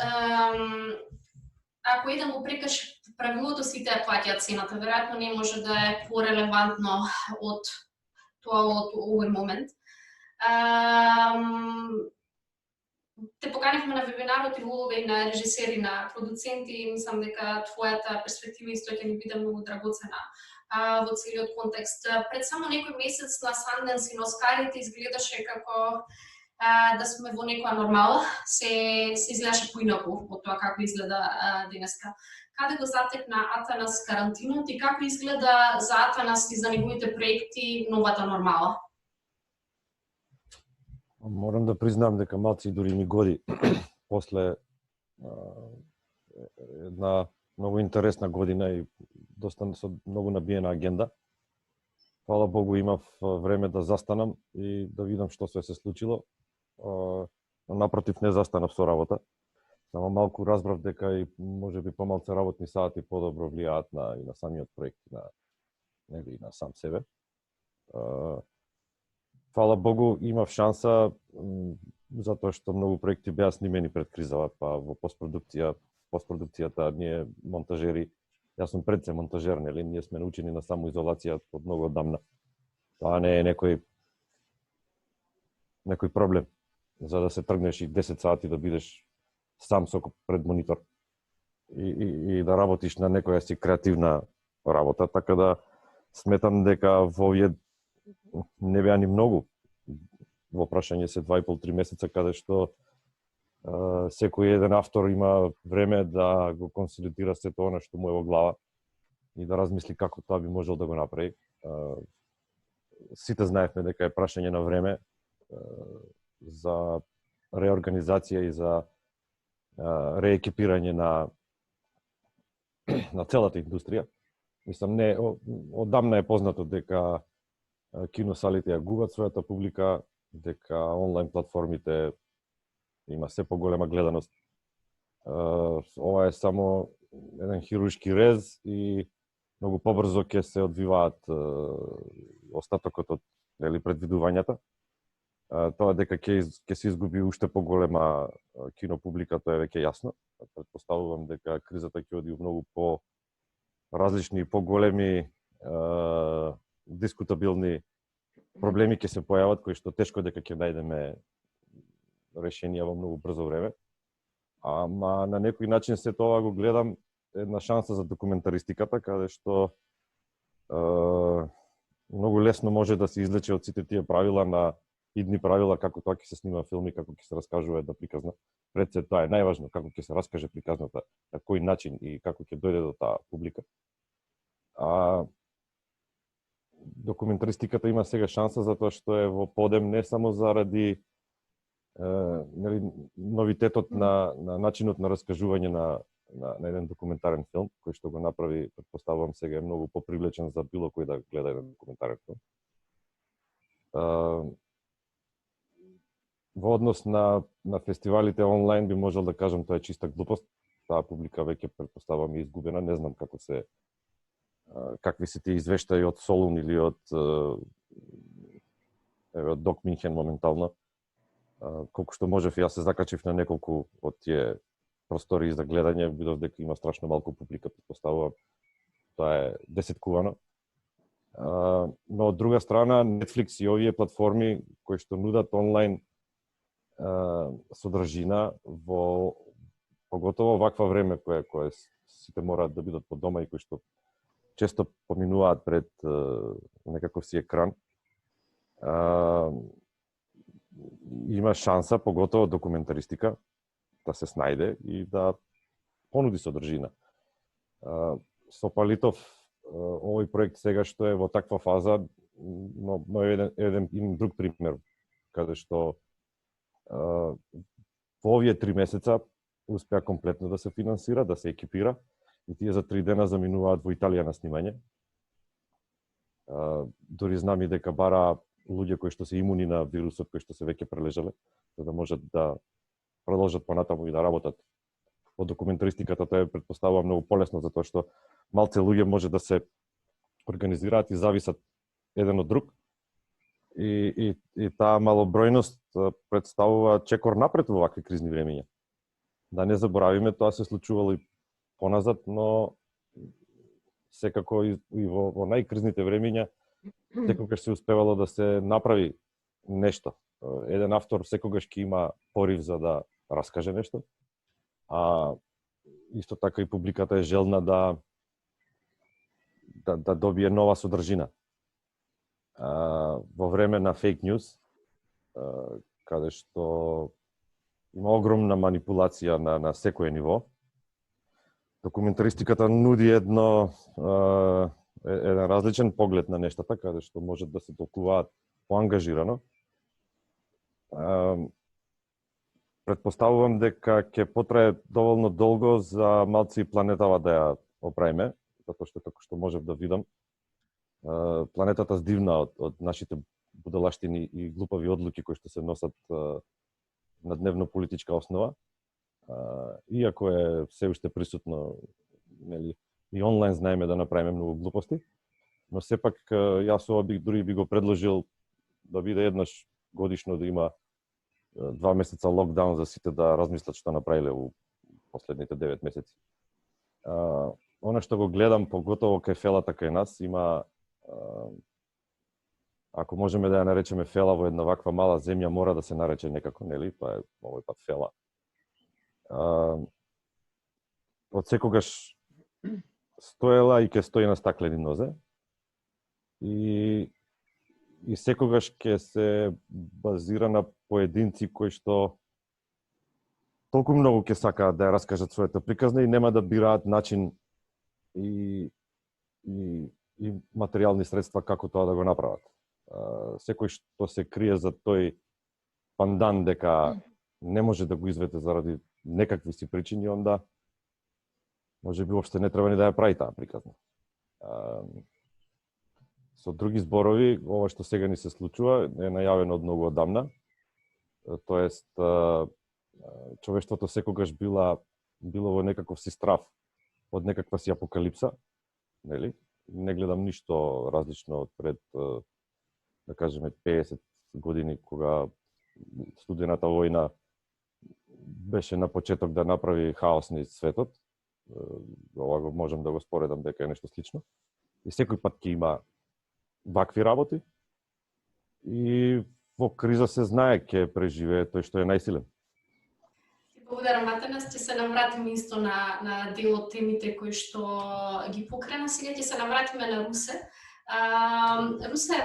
ако еден го прекрши правилото, сите ја плаќаат цената. Веројатно не може да е порелевантно од тоа од овој момент. Те поканивме на вебинарот и улога и на режисери, на продуценти. Мислам дека твојата перспектива исто ќе ни биде многу драгоцена во целиот контекст. Пред само некој месец на Санденс и на Оскарите изгледаше како да сме во некоја нормала, се изгледаше поинаку од тоа како изгледа денеска. Каде го затекна Атанас карантинот и како изгледа за Атанас и за неговите проекти новата нормала? Морам да признам дека малци дури ми годи после една многу интересна година и доста со многу набиена агенда. Фала Богу имав време да застанам и да видам што се случило. Напротив, не застанав со работа. Само малку разбрав дека и можеби помалку работни сати подобро влијаат и на самиот проект, и на сам себе. Фала Богу, имав шанса затоа што многу проекти беа снимени пред кризава, па во постпродукцијата ние монтажери, јас сум пред се монтажер, нели, ние сме научени на самоизолација од многу одамна. Тоа не е некој проблем за да се тргнеш и 10 сати да бидеш сам пред монитор и да работиш на некоја си креативна работа, така да сметам дека во овие не беа ни многу. Во прашање се 2,5-3 месеца каде што секој еден автор има време да го консолидира сето она што му е во глава и да размисли како тоа би можел да го направи. Сите знаевме дека е прашање на време за реорганизација и за реекипирање на целата индустрија. Мислам, одамна е познато дека киносалите ја губат својата публика, дека онлайн платформите има се поголема гледаност. Ова е само еден хируршки рез и многу побрзо ќе се одвиваат остатокот од предвидувањата. Тоа дека ќе се изгуби уште поголема кинопублика, тоа е веќе јасно. Претпоставувам дека кризата ќе оди многу по различни и поголеми дискутабилни проблеми ќе се појават, кои што тешко дека ќе најдеме решенија во многу брзо време. Ама на некој начин се тоа го гледам една шанса за документаристиката, каде што многу лесно може да се излече од сите тие правила на идни правила како тоа ќе се снима филми, како ќе се раскажува една приказна. Пред се тоа е најважно, како ќе се раскаже приказната, на кој начин и како ќе дојде до таа публика. Документаристиката има сега шанса затоа што е во подем не само заради новитетот на начинот на раскажување на еден документарен филм, кој што го направи, предпоставувам сега е многу попривлечен за било кој да гледа еден документарен филм. Во однос на фестивалите онлайн би можел да кажам тоа е чиста глупост. Таа публика веќе предпоставувам е изгубена, не знам какви се тие извештаи од Солун или од Док Минхен моментално. Колку што можев, јас се закачив на неколку од тие простори за гледање, видов дека има страшно малку публика, предпоставувам тоа е десеткувано. Но од друга страна, Netflix и овие платформи кои што нудат онлайн содржина во поготово ваква време кое сите мораат да бидат под дома и кои што често поминуваат пред некаков си екран. Има шанса, поготово документаристика, да се снајде и да понуди содржина. Со Палитов, овој проект сега што е во таква фаза, но еден друг пример, каде што во овие 3 месеца успеа комплетно да се финансира, да се екипира и тие за 3 дена заминуваат во Италија на снимање. Дори знам и дека бара луѓе кои што се имуни на вирусот, кои што се веќе прележале, за да можат да продолжат понатаму и да работат. Во документаристиката тоа е предпоставува многу полесно, затоа што малце луѓе може да се организираат и зависат еден од друг. И таа малобројност представува чекор напред во вакви кризни времења. Да не заборавиме, тоа се случувало и поназад, но секако и во најкризните времења секогаш се успевало да се направи нешто. Еден автор секогаш ќе има порив за да раскаже нешто, а исто така и публиката е желна да добие нова содржина. Во време на фейк ньюс, каде што има огромна манипулација на секое ниво, документаристиката нуди еден различен поглед на нештата, каде што можат да се толкуваат поангажирано. Предпоставувам дека ќе потрае доволно долго за малци планетава да ја оправиме, затоа што како што можев да видам, планетата здивна од нашите будалаштини и глупави одлуки кои што се носат на дневно политичка основа. Иако е се уште присутно, нели, и онлайн знаеме да направиме многу глупости, но сепак јас ова дури би го предложил да биде еднаш годишно да има 2 месеца локдаун за сите да размислат што направиле во последните 9 месеци. Она што го гледам, поготово кај фелата кај нас, има, ако можеме да ја наречеме фела во една ваква мала земја, мора да се нарече некако, нели? Тоа е овој пат фела. Од секогаш стоела и ќе стои на стаклени нозе и секогаш ќе се базира на поединци кои што толку многу ќе сакаат да ја раскажат својата приказна и нема да бираат начин и материјални средства како тоа да го направат. Секој што се крие за тој пандан дека не може да го изведе заради некакви си причини, онда може би уопште не треба ни да ја прави таа приказна. Со други зборови, ова што сега ни се случува е најавено од многу одамна. Тоест, човештвото секогаш било во некаков си страв од некаква си апокалипса, нели? Не гледам ништо различно од пред, да кажеме, 50 години, кога студената војна беше на почеток да направи хаос низ светот. Ова го можам да го споредам дека е нешто слично. И секој пат ќе има вакви работи. И во криза се знае ќе преживее тој што е најсилен. Благодарам, Атанас. Ќе се навратиме исто на дел од темите кои што ги покрена. Сега ќе се навратиме на Русе. Русе,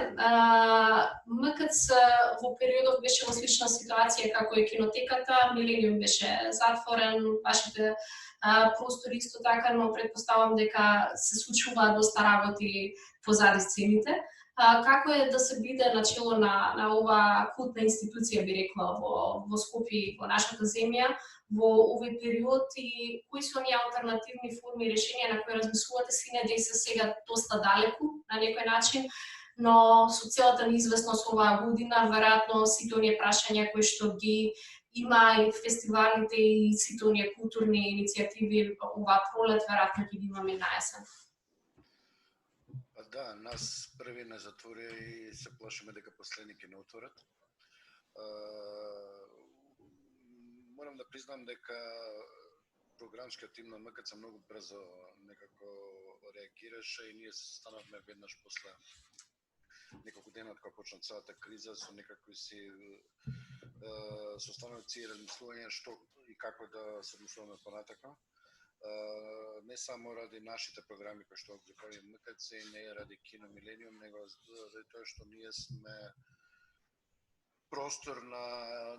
МКЦ во периодов беше во слична ситуација како и кинотеката, Милениум беше затворен, вашите простори исто така, но предпоставам дека се случуваат доста работи позади сцените. Како е да се биде начело на ова култна институција, би рекла, во Скопје, во нашата земја, во овој период и кои се оние алтернативни форми и решенија на кои размислувате, сине да се сега доста далеку на некој начин, но со целата неизвестност оваа година, веројатно сите оние прашања кои што ги има и фестивалите и сите оние културни иницијативи оваа пролет, веројатно ќе ги имаме на есен. Да, нас први не затворија и се плашиме дека последни ќе не отворат. Морам да признам дека програмскиот тим на МКЦ многу брзо некако реагираше и ние станавме веднаш после неколку дена од кога почна целата криза со некакви си составници и размислувања што и како да се однесуваме понатака. Не само ради нашите програми кои што ги прави МКЦ, не ради Кино Милениум, него заради тоа што ние сме простор на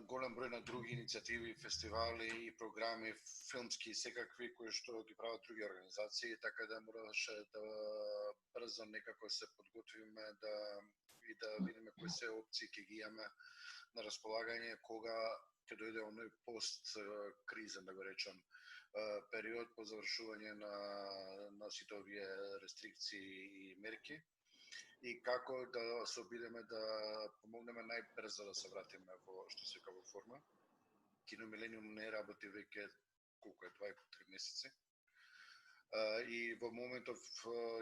голем број на други иницијативи, фестивали и програми, филмски и секакви, кои што ги прават други организации, така да мораше да брзо некако се подготвиме и да видиме кои се опции ќе ги имаме на располагање кога ќе дојде оној пост-кризен, да го речам, период по завршување на сите овие рестрикции и мерки и како да се обидеме да помогнеме најбрзо да се вратиме во што се во форма. Кино Милениум не работи веќе колку е 2,5-3 месеци. И во моментов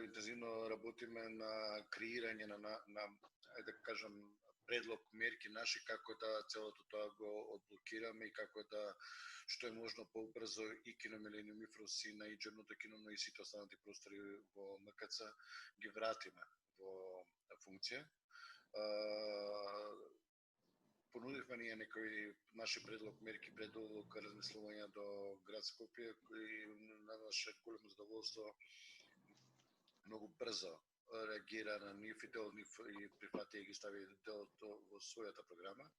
интензивно работиме на креирање на ајде да кажам предлог мерки наши како да целото тоа го одблокираме и како да што е можно побрзо и Кино Милениум и Фросина и Џерното кино, но и сите останати простори во МКЦ ги вратиме во функција. Понудивме ние некои наши предлог мерки, предлог размислувања до град Скопје и на наше големо задоволство многу брзо реагира на нив и прифати и ги стави делото во својата програма.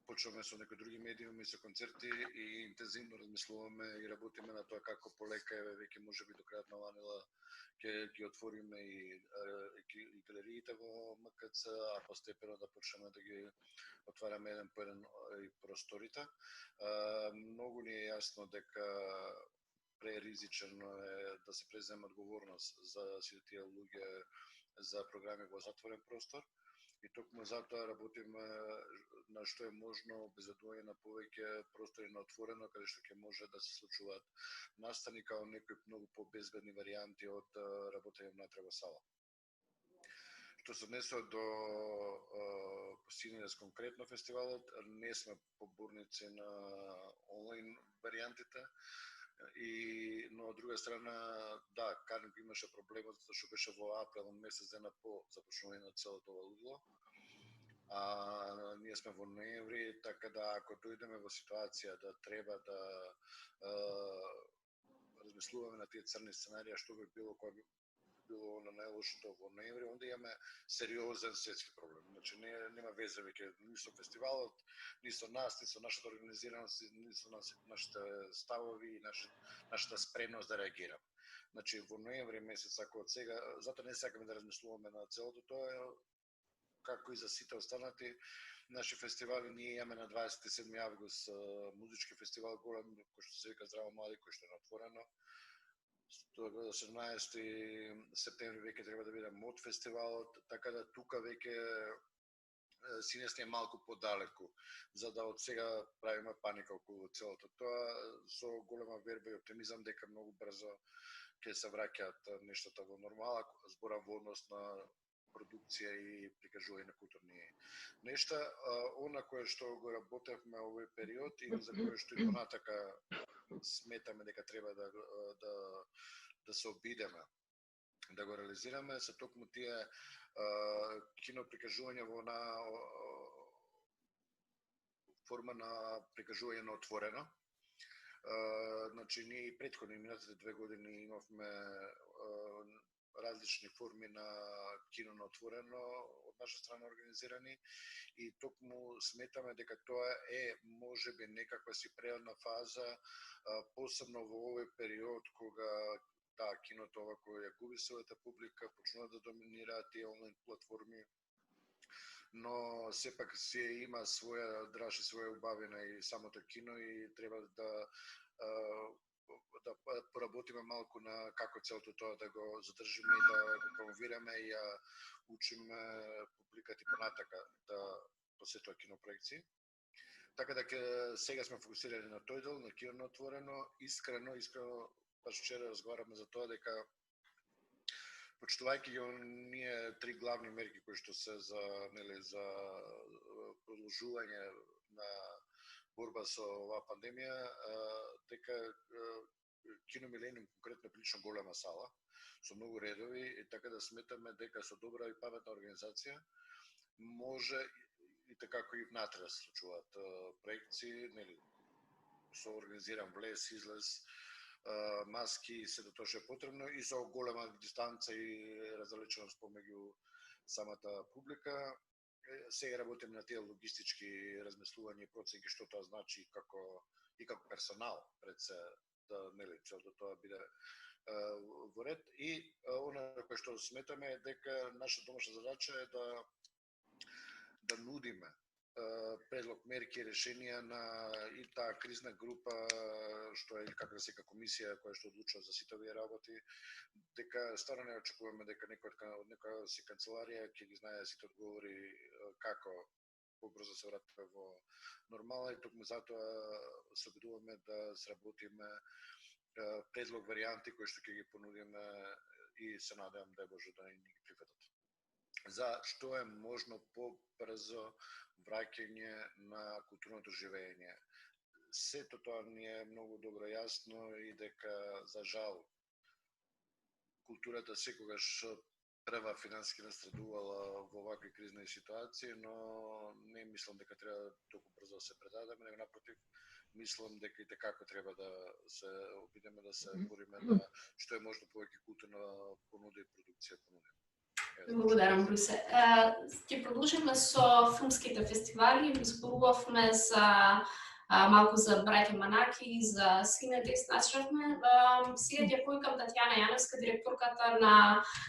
Почваме со некои други медиуми, со концерти и интензивно размислуваме и работиме на тоа како полека веќе можеби до крајот на ланила ќе ги отвориме и галериите во МКЦ, а постепено да почнеме да ги отвараме еден по еден и просторите. Многу ни е јасно дека преризично е да се преземе одговорност за сите тие луѓе за програми во затворен простор. И токму затоа работиме на што е можно обезбедување на повеќе простори на отворено, каде што ќе може да се случуваат настани као некои многу побезбедни варијанти од работење внатре во сала. Што се однесува до Синидес конкретно фестивалот, не сме поборници на онлайн варијантите, но од друга страна, да, Карниг имаше проблемот што беше во април месец дена по започнување на целото ова луѓе. Ние сме во ноември, така да ако дојдеме во ситуација да треба да размислуваме на тие црни сценарија што би било кога би било на најлошото во ноември, онда имаме сериозен светски проблем. Значи нема везе веќе ни со фестивалот, ни со нас, ни со нашата организираност, ни со нашите ставови и нашата спремност да реагираме. Значи во ноември месец, ако од сега, затоа не сакаме да размислуваме на целото тоа, како и за сите останати наши фестивали. Ние имаме на 27 август музички фестивал голем, кој што се вика Здраво млади, кој што е отворено. 17 септември веќе треба да биде МОД фестивалот, така да тука веќе Синеста е малку подалеку, за да од сега правиме паника околу целото тоа, со голема верба и оптимизам дека многу брзо ќе се враќаат нештата во нормала, зборам во однос на продукција и прикажување на културни нешта. Она кое што го работевме овој период и за кое што и понатака сметаме дека треба да се обидеме да го реализираме, се токму тие кино прикажување во на форма на прикажување на отворено. Значи, ние и претходни минатите 2 години имавме различни форми на кино на отворено од наша страна организирани и токму сметаме дека тоа е можеби некаква си преодна фаза, посебно во овој период кога киното овако ја губи својата публика, почнува да доминираат тие онлайн платформи, но сепак се има своја драж и своја убавина и самото кино и треба да поработиме малку на како целото тоа да го задржиме и да го промовираме и ја учиме публиката и понатака да посетува кинопроекции. Така дека сега сме фокусирани на тој дел, на кино на отворено, искрено, баш вчера разговараме за тоа дека почитувајќи ги оние 3 главни мерки кои што се за продолжување на борба со оваа пандемија, дека Кино Милениум конкретно е прилично голема сала со многу редови и така да сметаме дека со добра и паметна организација може и така како и внатре да се случуваат проекции, со организиран влез, излез, маски и се тоа што е потребно и со голема дистанца и раздалеченост помеѓу самата публика. Сега работиме на тие логистички размислувања и проценки што тоа значи и како персонал пред се да целото тоа биде во ред и она кое што сметаме е дека наша домашна задача е да нудиме предлог мерки и решенија на и таа кризна група што е како сека комисија која што одлучува за сите овие работи, дека стварно не очекуваме дека некоја си канцеларија ќе ги знае сите одговори како побрзо се вратиме во нормала и токму затоа се обидуваме да сработиме предлог варијанти кои што ќе ги понудиме и се надевам да може да ни ги прифатат. За што е можно побрзо враќање на културното живење. Сето тоа ни е многу добро јасно и дека за жал културата секогаш прва финансиски настрадувала во вакви кризни ситуации, но не мислам дека треба толку брзо да се предадеме, него напротив, мислам дека и како треба да се обидеме да се бориме на што е можно повеќе културна понуда и продукција понуда. Благодарам, Брусе. Ќе продолжиме со филмските фестивали. Зборувавме за малку за браќа Манаки, за Синедекс начнавме. Сега ќе поикам Татјана Јаневска, директорката на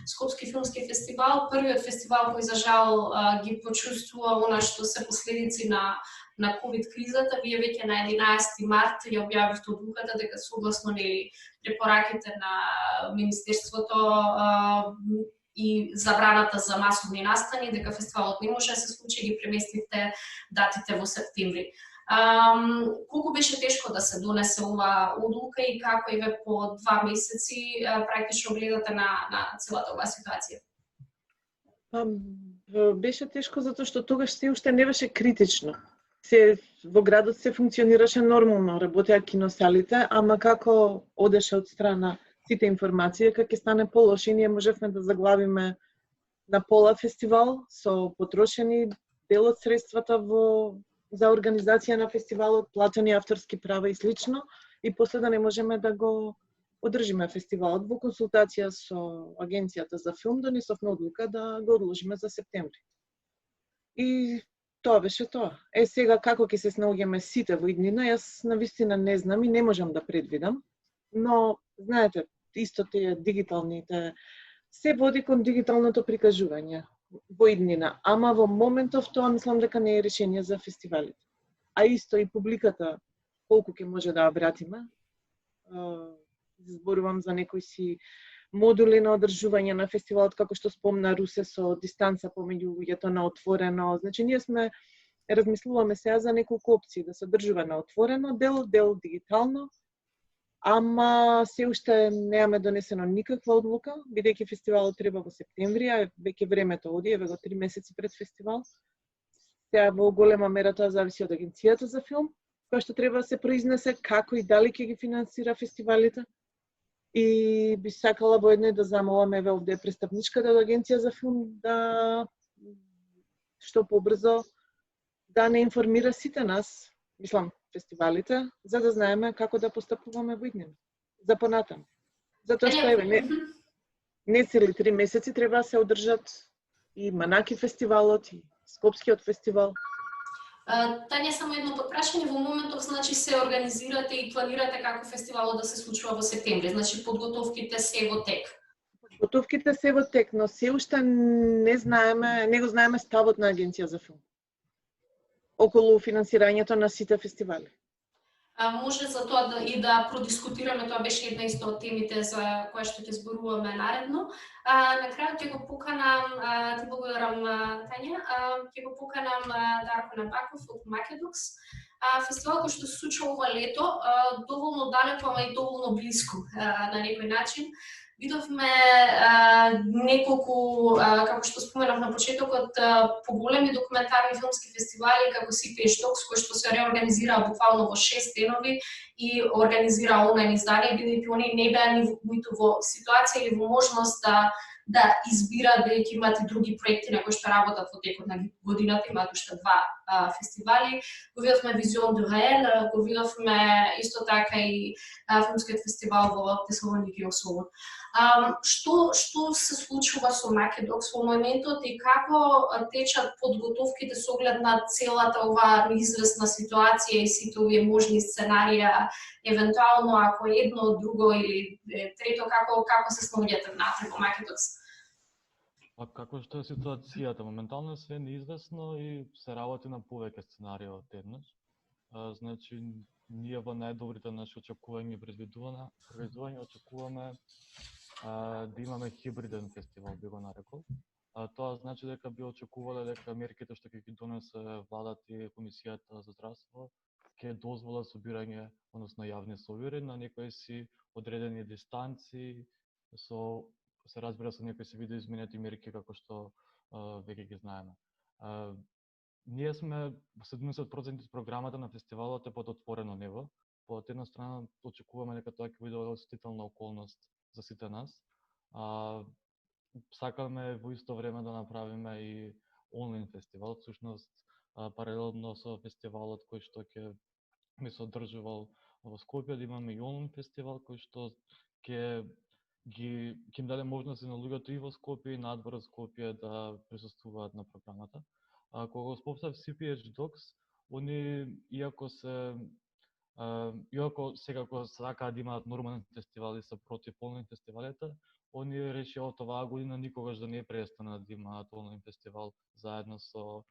Скопски филмски фестивал, првиот фестивал кој за жал ги почувствува она што се последици на ковид кризата. Вие веќе на 11 март ја објавивте одлуката дека согласно препораките на Министерството и забраната за масовни настани, дека фестивалот не може да се случи, ги преместивте датите во септември. Колку беше тешко да се донесе оваа одлука и како еве по 2 месеци практично гледате на целата оваа ситуација? Беше тешко затоа што тогаш се уште не беше критично. Во градот се функционираше нормално, работеа киносалите, ама како одеше од страна сите информации, како ќе стане полошо и ние можевме да заглавиме на пола фестивал со потрошени дел од средствата за организација на фестивалот, платени авторски права и слично, и после да не можеме да го одржиме фестивалот. Во консултација со Агенцијата за филм донесовме одлука да го одложиме за септември. И тоа беше тоа. Сега како ќе се снаоѓаме сите во иднина, јас навистина не знам и не можам да предвидам, но знаете, исто тие дигиталните, се води кон дигиталното прикажување во иднина, ама во моментов тоа мислам дека не е решение за фестивалите. А исто и публиката, колку ќе може да ја вратиме, зборувам за некои си модули на одржување на фестивалот, како што спомна Русе, со дистанца помеѓу луѓето на отворено. Значи, ние размислуваме сега за неколку опции, да се одржува на отворено, дел дигитално, ама се уште немаме донесено никаква одлука, бидејќи фестивалот треба во септември, а веќе времето оди, еве го 3 месеци пред фестивал. Сега во голема мера тоа зависи од Агенцијата за филм, која што треба да се произнесе како и дали ќе ги финансира фестивалите. И би сакала воедно и да замолам, еве овде е представничката од Агенција за филм, да што побрзо да не информира сите нас, мислам, фестивалите, за да знаеме како да постапуваме во иднина, за понатаму. Затоа што еве не цели 3 месеци треба да се одржат и Манаки фестивалот, и Скопскиот фестивал. Тања, само едно подпрашање, во моментов значи се организирате и планирате како фестивалот да се случува во септември, значи подготовките се во тек. Подготовките се во тек, но се уште не го знаеме ставот на Агенција за филм околу финансирањето на сите фестивали. Може за тоа да продискутираме, тоа беше една исто од темите за која што ќе зборуваме наредно. На крајот ќе го поканам, ти благодарам Тања, ќе го поканам Дарко Набаков од Македокс. Фестивал кој што се случува ова лето, доволно далеко, ама и доволно блиску на некој начин. Видовме неколку, како што споменав на почетокот, поголеми документарни филмски фестивали, како Сипеш Докс, кој што се реорганизираа буквално во 6 денови и организира онлайн издание, бидејќи они не беа ниту во ситуација или во можност да избираат, бидејќи имаат и други проекти на кои што работат во текот на годината, имаат уште 2 фестивали. Го видовме Визион дю Реел, го видовме исто така и филмскиот фестивал во Тесалоники и Солун. Што се случува со Македокс во моментот и како течат подготовките со оглед на целата оваа неизвестна ситуација и сите овие можни сценарија, евентуално ако едно, друго или трето, како се снаоѓате внатре во Македокс? Како што е ситуацијата, моментално е све неизвестно и се работи на повеќе сценарија од еднаш. Значи, ние во најдобрите наши очекувања и предвидувања очекуваме да имаме хибриден фестивал, би го нарекол. Тоа значи дека би очекувале дека мерките што ќе ги донесе владата и Комисијата за здравство ќе дозволат собирање, односно јавни собори на некои си одредени дистанци, се разбира со некои си видоизменети мерки како што веќе ги знаеме. Ние сме 70% од програмата на фестивалот е под отворено небо. По една страна очекуваме дека тоа ќе биде осветителна околност за сите нас. Сакаме во исто време да направиме и онлайн фестивал, всушност паралелно со фестивалот кој што ќе ми се одржувал во Скопје, да имаме и онлайн фестивал кој што ќе им даде можност на луѓето и во Скопје и надвор од Скопје да присуствуваат на програмата. Кога го спомнав Сипеш Докс, они иако секако сакаат да имаат нормални фестивали, се против онлайн фестивалите, они решија од оваа година никогаш да не престанат да имаат онлайн фестивал заедно со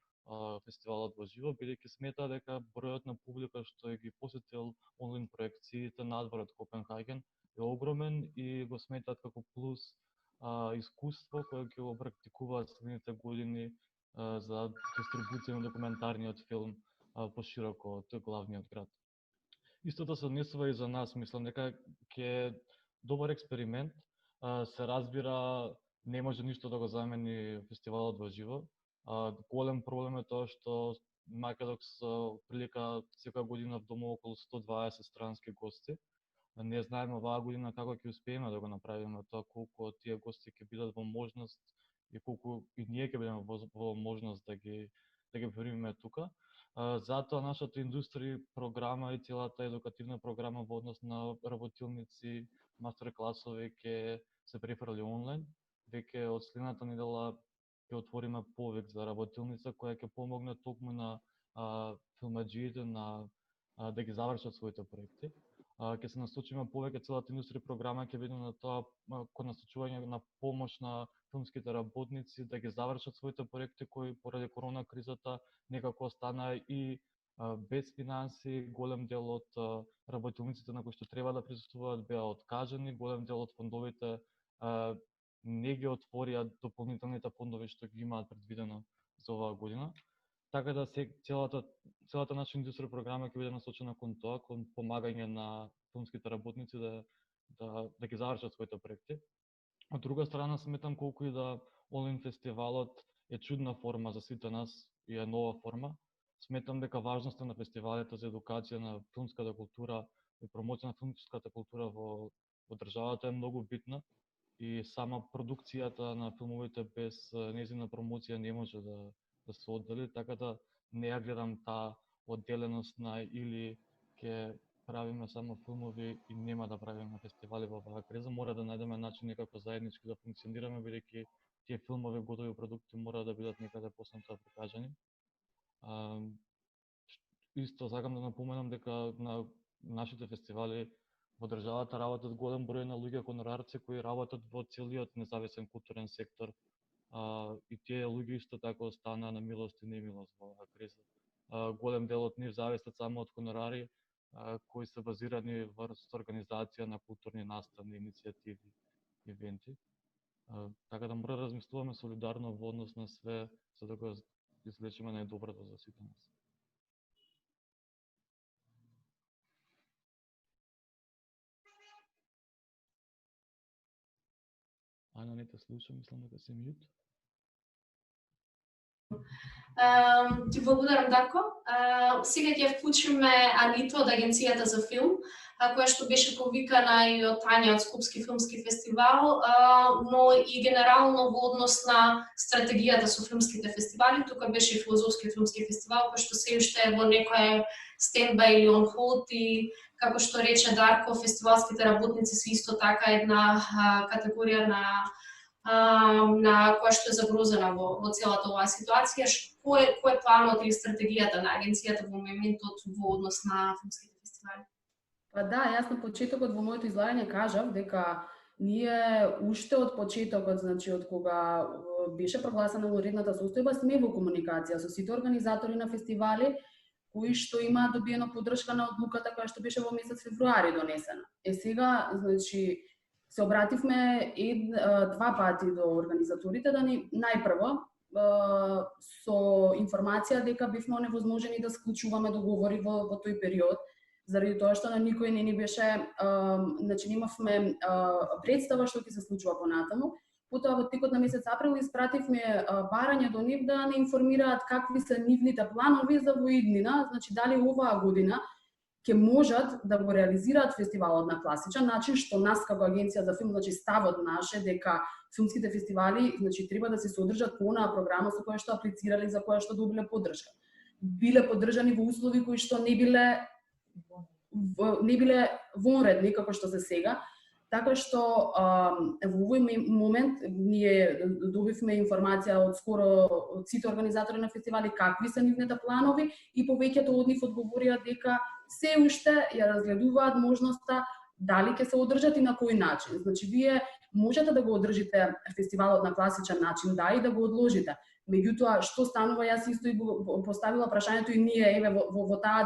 фестивалот во живо, бидејќи сметаа дека бројот на публика што ги посетил онлайн проекциите надвор од Копенхаген е огромен и го сметаат како плюс искуство кое ќе го практикуваат следните години за дистрибуција на документарниот филм пошироко од главниот град. Истото се однесува и за нас, мислам дека ќе добар експеримент. Се разбира, не може ништо да го замени фестивалот во живо. Голем проблем е тоа што Македокс прилика секоја година вдома околу 120 странски гости. Не знаеме оваа година како ќе успееме да го направиме тоа, колку од тие гости ќе бидат во можност и колку и ние ќе бидеме во можност да ги примиме тука. Затоа нашата индустрија програма и целата едукативна програма во однос на работилници, мастер-класови ќе се префрли онлайн. Веќе од следната недела ќе отвориме повик за работилница која ќе помогне токму на филмаџиите да ги завршат своите проекти. Ќе се насочиме повеќе, целата индустрија програма ќе биде на тоа кон насочување на помош на филмските работници да ги завршат своите проекти кои поради корона кризата некако остана и без финанси. Голем дел од работилниците на кои што треба да присуствуваат беа откажани, голем дел од фондовите не ги отворија дополнителните фондови што ги имаат предвидено за оваа година. Така да целата наша индустрија програма ќе биде насочена кон тоа, кон помагање на филмските работници да ги завршат своите проекти. Од друга страна сметам колку и да онлайн фестивалот е чудна форма за сите нас и е нова форма. Сметам дека важноста на фестивалите за едукација на филмската култура и промоција на филмската култура во државата е многу битна и сама продукцијата на филмовите без нејзина промоција не може да се оддели, така да не ја гледам таа одделеност на или ќе правиме само филмови и нема да правиме фестивали во оваа криза. Мора да најдеме начин некако заеднички да функционираме, бидејќи тие филмови, готови продукти мора да бидат некаде после тоа прикажани. Исто сакам да напоменам дека на нашите фестивали во државата работат голем број на луѓе хонорарци кои работат во целиот независен културен сектор. И тие луѓе исто така останаа на милост и немилост во оваа криза. Голем дел од нив зависат само од хонорари кои се базирани врз организација на културни наставни иницијативи, ивенти. Така да мора да размислуваме солидарно во однос на све за да го излечиме најдоброто за сите нас. Ајна, не те слушам, мислам дека си мјут. Ти благодарам, Дарко. Сега ќе вклучиме Анито од Агенцијата за филм, која што беше повикана и од Тања од Скопски филмски фестивал, но и генерално во однос на стратегијата со филмските фестивали. Тука беше и Филозофски филмски фестивал, кој што се уште е во некој стендбај или он холд и како што рече Дарко, фестивалските работници се исто така една категорија на која што е загрозена во целата оваа ситуација. Кој е планот или стратегијата на агенцијата во моментот во однос на филмските фестивали? Па да, јас на почетокот во моето излагање кажав дека ние уште од почетокот, значи од кога беше прогласена vanredната состојба, сме во комуникација со сите организатори на фестивали кои што имаат добиено поддршка на одлуката која што беше во месец февруари донесена. Сега, значи, се обративме два пати до организаторите да ни најпрво со информација дека бивме оневозможени да склучуваме договори во тој период, заради тоа што на никој не ни беше, значи немавме представа што ќе се случува понатаму. Потоа во текот на месец април испративме барање до нив да не информираат какви се нивните планови за во иднина, значи дали оваа година ќе можат да го реализираат фестивалот на класичен начин, што нас како агенција за филм, значи ставот наш е дека филмските фестивали, значи треба да се содржат по онаа програма со која што аплицирале, за која што добиле поддршка. Биле поддржани во услови кои што не биле вонредни како што се сега. Така што во овој момент ние добивме информација од скоро од сите организатори на фестивали какви се нивните планови и повеќето од нив одговорија дека се уште ја разгледуваат можноста дали ќе се одржат и на кој начин. Значи вие можете да го одржите фестивалот на класичен начин, да, и да го одложите. Меѓутоа што станува, јас исто и поставила прашањето и ние еве во таа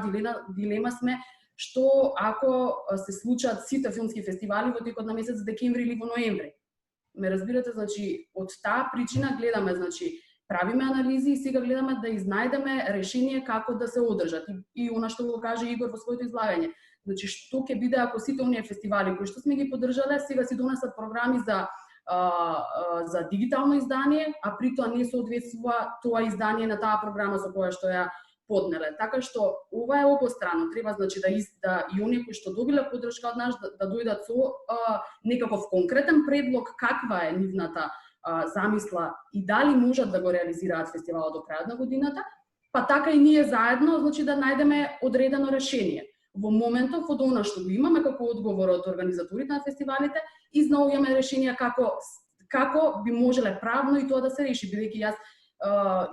дилема сме. Што ако се случат сите филмски фестивали во текот на месец декември или во ноември? Ме разбирате, значи од таа причина гледаме, значи правиме анализи и сега гледаме да изнајдеме решение како да се одржат. И она што го каже Игор во своето излагање. Значи што ќе биде ако сите оние фестивали кои што сме ги поддржале сега си донесат програми за дигитално издание, а при тоа не соодветствува тоа издание на таа програма со која што ја поднеле. Така што ова е обострано, треба значи да и оние кои што добиле поддршка од нас да дојдат со некаков конкретен предлог каква е нивната замисла и дали можат да го реализираат фестивалот до крајот на годината, па така и ние заедно значи да најдеме одредено решение. Во моментов од она што го имаме како одговор од организаторите на фестивалите, изнаоѓаме решенија како би можеле правно и тоа да се реши, бидејќи јас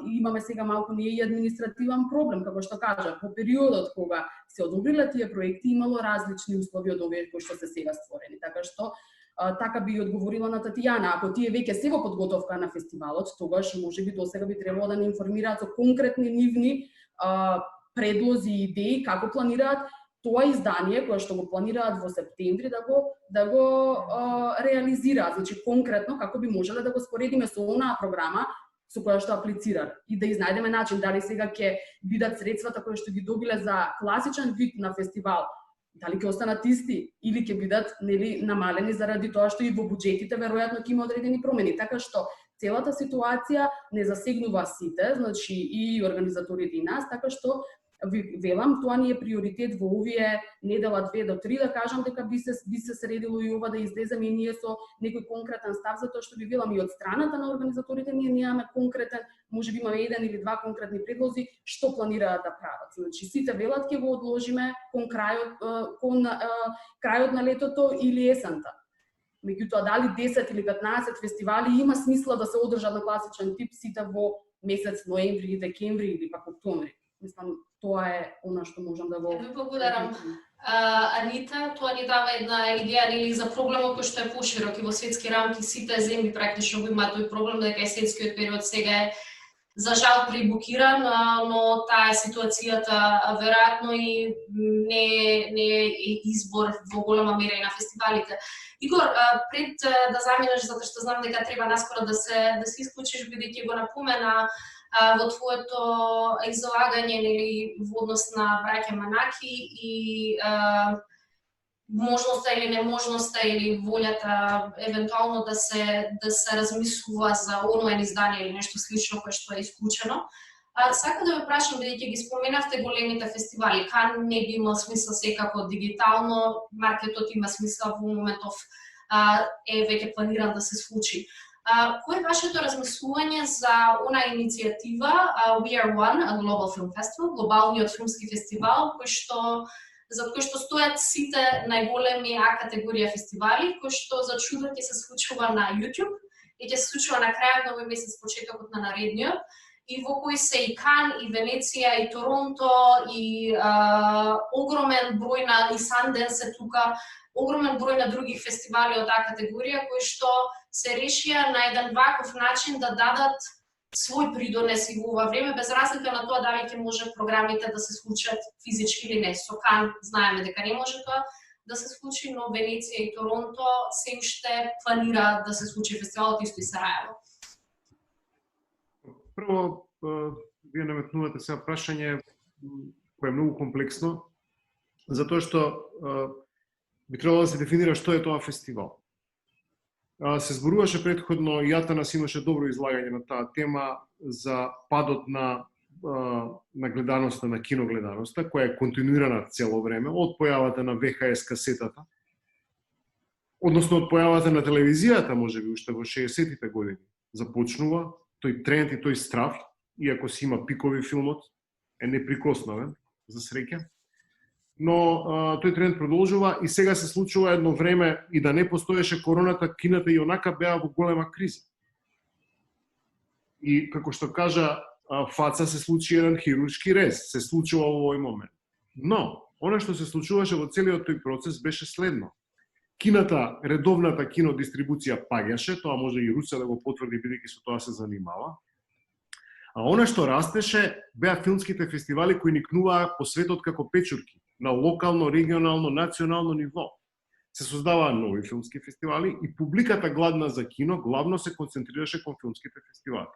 имаме сега малку ние и административен проблем, како што кажа, во периодот кога се одобриле тие проекти имало различни услови од овие кои што се сега створени. Така што така би одговорила на Татјана, ако тие веќе се во подготовка на фестивалот, тогаш можеби досега би требало да не информираат со конкретни нивни предлози и идеи како планираат тоа издание кое што го планираат во септември да го реализираат, значи конкретно како би можеле да го споредиме со онаа програма со која што аплицират и да изнајдеме начин дали сега ќе бидат средствата кои што ги добиле за класичен вид на фестивал, дали ќе останат исти или ќе бидат намалени заради тоа што и во буџетите веројатно ќе има одредени промени, така што целата ситуација не засегнува сите, значи и организаторите и нас, така што велам, тоа ни е приоритет во овие недела 2 до 3, да кажам дека би се средило и ова да излеземе и ние со некој конкретен став, затоа што би велам и од страната на организаторите ние немаме конкретен, можеби имаме еден или два конкретни предлози што планираат да прават. Значи сите велат ќе го одложиме кон крајот на летото или есента. Меѓутоа, дали 10 или 15 фестивали има смисла да се одржат на класичен тип сите во месец ноември, декември или пак октомври. Мислам, тоа е она што можам да го... Ви благодарам. Анита, тоа ни дава една идеја или за проблемот кој што е поширок и во светски рамки сите земји практично го имаат тој проблем дека есенскиот период сега е за жал прибукиран, но таа е ситуацијата веројатно и не е избор во голема мера и на фестивалите. Игор, пред да заминеш, затоа што знам дека треба наскоро да се исклучиш, бидејќи го напомена во твоето излагање или во однос на браќа Манаки и можноста или неможноста или волјата евентуално да се размислува за онлайн издание или нешто слично кое што е исклучено. Сакам да ве прашам, бидејќи ги споменавте големите фестивали, Кан не би имал смисла секако дигитално, маркетот има смисла во моментов е веќе планиран да се случи. Кој е вашето размислување за она иницијатива We Are One, a Global Film Festival, глобалниот филмски фестивал, за кој што стојат сите најголеми А категорија фестивали, кој што за чудо ќе се случува на YouTube и ќе се случува на крајот на овој месец, почетокот на наредниот, и во кој се и Кан, и Венеција, и Торонто, и огромен број и Санденс е тука, огромен број на други фестивали од А категорија кои што се решија на еден ваков начин да дадат свој придонес и во ова време, без разлика на тоа дали ќе може програмите да се случат физички или не. Со Кан знаеме дека не може тоа да се случи, но Венеција и Торонто се уште планираат да се случи фестивалот исто и Сараево. Прво, вие наметнувате сега прашање кое е многу комплексно, затоа што би требало да се дефинира што е тоа фестивал. Се зборуваше претходно, и Атанас имаше добро излагање на таа тема за падот на гледаноста, на киногледаноста, која е континуирана цело време, од појавата на ВХС касетата, односно од појавата на телевизијата, можеби уште во 60-тите години, започнува тој тренд и тој страв, иако си има пикови филмот, е неприкосновен, за среќа. Но тој тренд продолжува и сега се случува едно време и да не постоеше короната, кината и онака беа во голема криза. И како што кажа Фаца, се случи еден хируршки рез, се случува во овој момент. Но, она што се случуваше во целиот тој процес беше следно. Кината, редовната кинодистрибуција паѓаше, тоа може и Руса да го потврди, бидејќи со тоа се занимава. А она што растеше беа филмските фестивали кои никнуваа по светот како печурки, на локално, регионално, национално ниво. Се создаваа нови филмски фестивали и публиката гладна за кино главно се концентрираше кон филмските фестивали.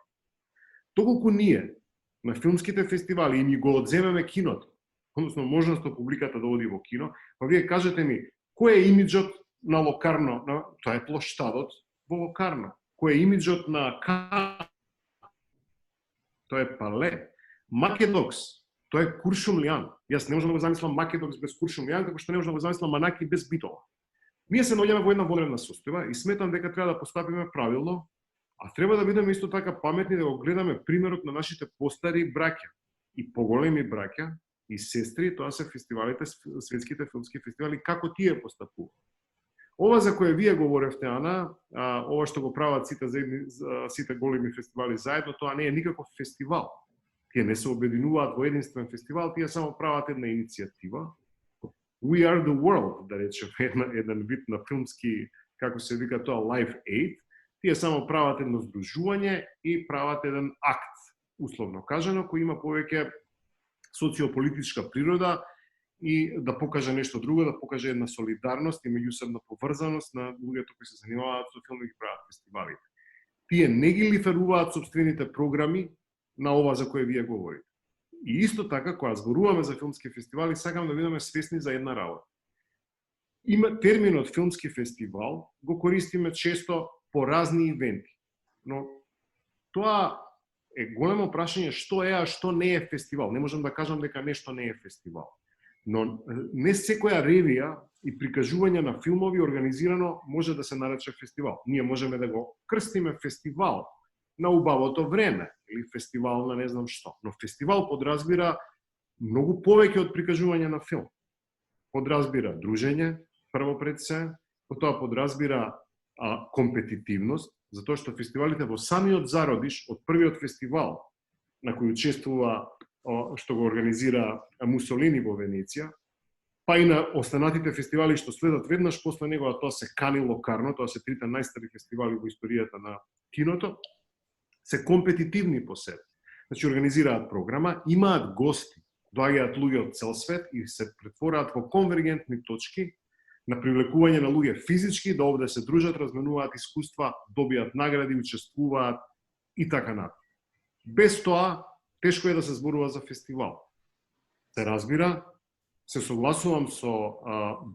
Доколку ние на филмските фестивали им го одземеме киното, односно можноста публиката да оди во кино, па вие кажете ми, кој е имиджот на Локарно, тоа е плоштадот во Локарно, кој е имиджот на Кан, тоа е Пале, Македокс, тоа е Куршумлијан. Јас не можам да го замислам Македокс без Куршумлијан, како што не можам да го замислам Манаки без Битола. Ние се наоѓаме во една вонредна состојба и сметам дека треба да постапиме правилно, а треба да бидеме исто така паметни да го гледаме примерот на нашите постари браќа и поголеми браќа и сестри, тоа се фестивалите, светските филмски фестивали, како тие постапуваат. Ова за кое вие говоревте, Ана, ова што го прават сите големи фестивали заедно, тоа не е никаков фестивал. Тие не се обединуваат во единствен фестивал, тие само прават една иницијатива. We are the world, да речеме, еден вид на филмски, како се вика тоа, Live Aid. Тие само прават едно здружување и прават еден акт, условно кажано, кој има повеќе социополитичка природа и да покаже нешто друго, да покаже една солидарност и меѓусебна поврзаност на луѓето кои се занимаваат со филм и ги прават фестивалите. Тие не ги лиферуваат собствените програми на ова за кое вие говорите. И исто така, кога зборуваме за филмски фестивали, сакам да бидеме свесни за една работа. Има терминот филмски фестивал, го користиме често по разни ивенти. Но тоа е големо прашање што е, а што не е фестивал. Не можам да кажам дека нешто не е фестивал. Но не секоја ревија и прикажување на филмови организирано може да се нарече фестивал. Ние можеме да го крстиме фестивал на убавото време или фестивал на не знам што. Но фестивал подразбира многу повеќе од прикажување на филм. Подразбира дружење, прво пред се, потоа подразбира компетитивност, затоа што фестивалите во самиот зародиш од првиот фестивал на кој учествува што го организира Мусолини во Венеција, па и на останатите фестивали што следат веднаш после него, а тоа се Кани Локарно, тоа се трите најстари фестивали во историјата на киното, се компетитивни по себе. Значи, организираат програма, имаат гости, доаѓаат луѓе од цел свет и се претвораат во конвергентни точки на привлекување на луѓе физички, да овде се дружат, разменуваат искуства, добијат награди, учествуваат и така натаму. Без тоа, тешко е да се зборува за фестивал. Се разбира, се согласувам со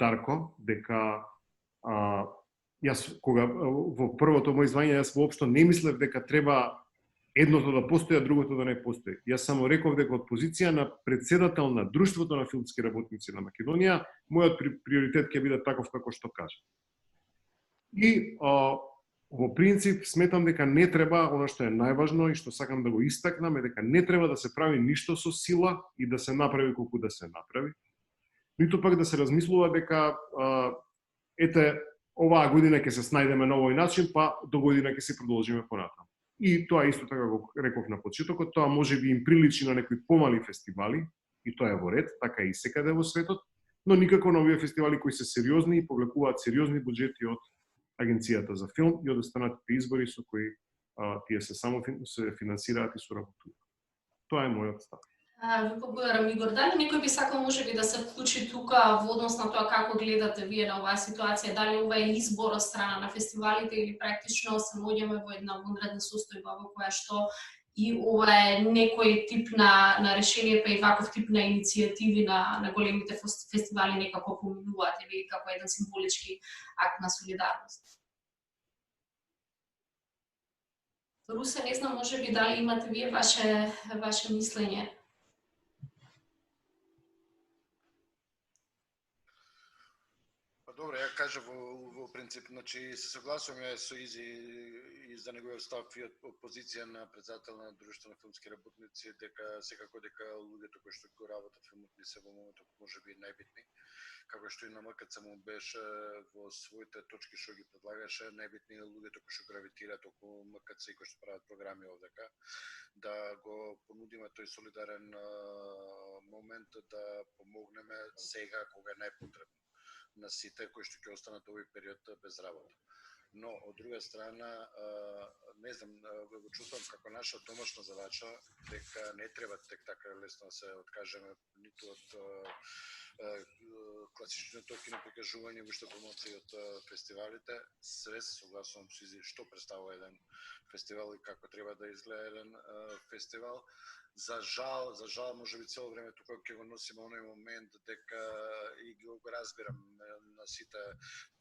Дарко, дека јас кога во првото мој извање јас воопшто не мислев дека треба едното да постои, а другото да не постои. Јас само реков дека од позиција на председател на Друштвото на филмски работници на Македонија, мојот приоритет ќе биде таков како што кажа. И во принцип сметам дека не треба, она што е најважно и што сакам да го истакнам е дека не треба да се прави ништо со сила и да се направи колку да се направи. Ниту пак да се размислува дека ете оваа година ќе се снајдеме на овој начин, па до година ќе се продолжиме понатаму. И тоа исто така го реков на почетокот, тоа може би им приличи на некои помали фестивали, и тоа е во ред, така и секаде во светот, но никако на овие фестивали кои се сериозни и повлекуваат сериозни буџети од Агенцијата за филм и од останатите избори со кои тие се само се финансираат и соработуваат. Тоа е мојот став. Ви благодарам, Игор. Дали некој би сакал можеби да се вклучи тука во однос на тоа како гледате вие на оваа ситуација? Дали ова е избор од страна на фестивалите или практично се наоѓаме во една вонредна состојба во која што и ова е некој тип на решение, па и ваков тип на иницијативи на големите фестивали некако поминуваат или како еден символички акт на солидарност? Русе, не знам, може би дали имате вие ваше мислење? Добро, ја кажа во принцип, значи се согласувам ја со Изи и за неговиот став и од позиција на председател на Друштво на филмски работници, дека секако дека луѓето кои што го работат филмот ни се во моментот можеби најбитни, како што и на МКЦ му беше во своите точки што ги предлагаше, најбитни луѓето кои што гравитираат околу МКЦ и кои што прават програми овдека, да го понудиме тој солидарен момент да помогнеме сега кога е најпотребно на сите кои што ќе останат овој период без работа. Но, од друга страна, не знам, го чувствам како наша домашна задача, дека не треба тек така лесно да се откажеме ниту од класичното киноприкажување, уште промоција од фестивалите. Све се согласувам со Изи што представува еден фестивал и како треба да изгледа еден фестивал. За жал, може би цело време тука ќе го носиме оној момент дека и го разбирам на сите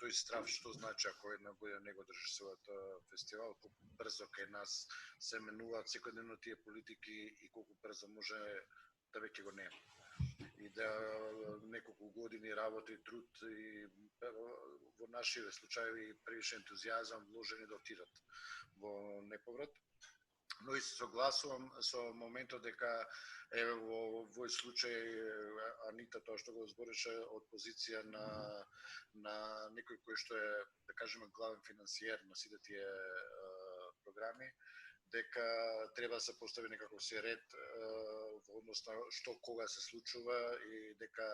тој страв што значи ако една година не го држи својот фестивал, колку брзо кај нас се менуваат секојдневно тие политики и колку брзо може да веќе го нема. И да неколку години работи, труд и во нашите случаи превише ентузијазам вложени да отидат во неповрат. Но и се согласувам со моментот дека во овој случај Анита тоа што го збореше од позиција на некој кој што е, да кажеме, главен финансиер на сите тие програми, дека треба да се постави некаков си ред во однос на што кога се случува и дека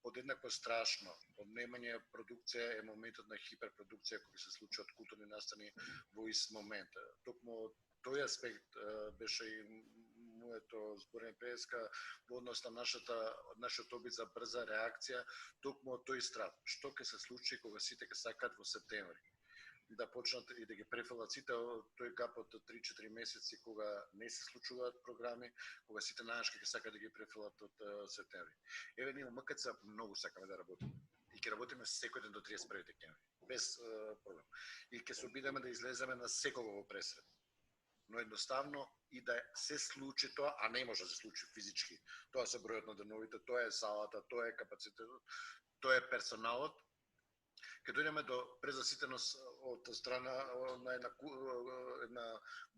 подеднакво страшно однемање продукција е моментот на хиперпродукција кој се случуваат културни настани во ист момент. Токму тој аспект беше и моето зборење преска во однос на нашиот обид за брза реакција, токму од тој страв. Што ќе се случи кога сите ќе сакаат во септември? Да почнат и да ги префалат сите тој гап од 3-4 месеци кога не се случуваат програми, кога сите најашки ќе сакаат да ги префалат од септември. Еве ние во МКЦ многу сакаме да работиме. И ќе работиме секој ден до 31 декември, без проблем. И ќе се обидеме да излеземе на секого во пресред. Но едноставно и да се случи тоа, а не може да се случи физички. Тоа се бројот на деновите, тоа е салата, тоа е капацитетот, тоа е персоналот. Ке дојдеме до презаситеност од страна на една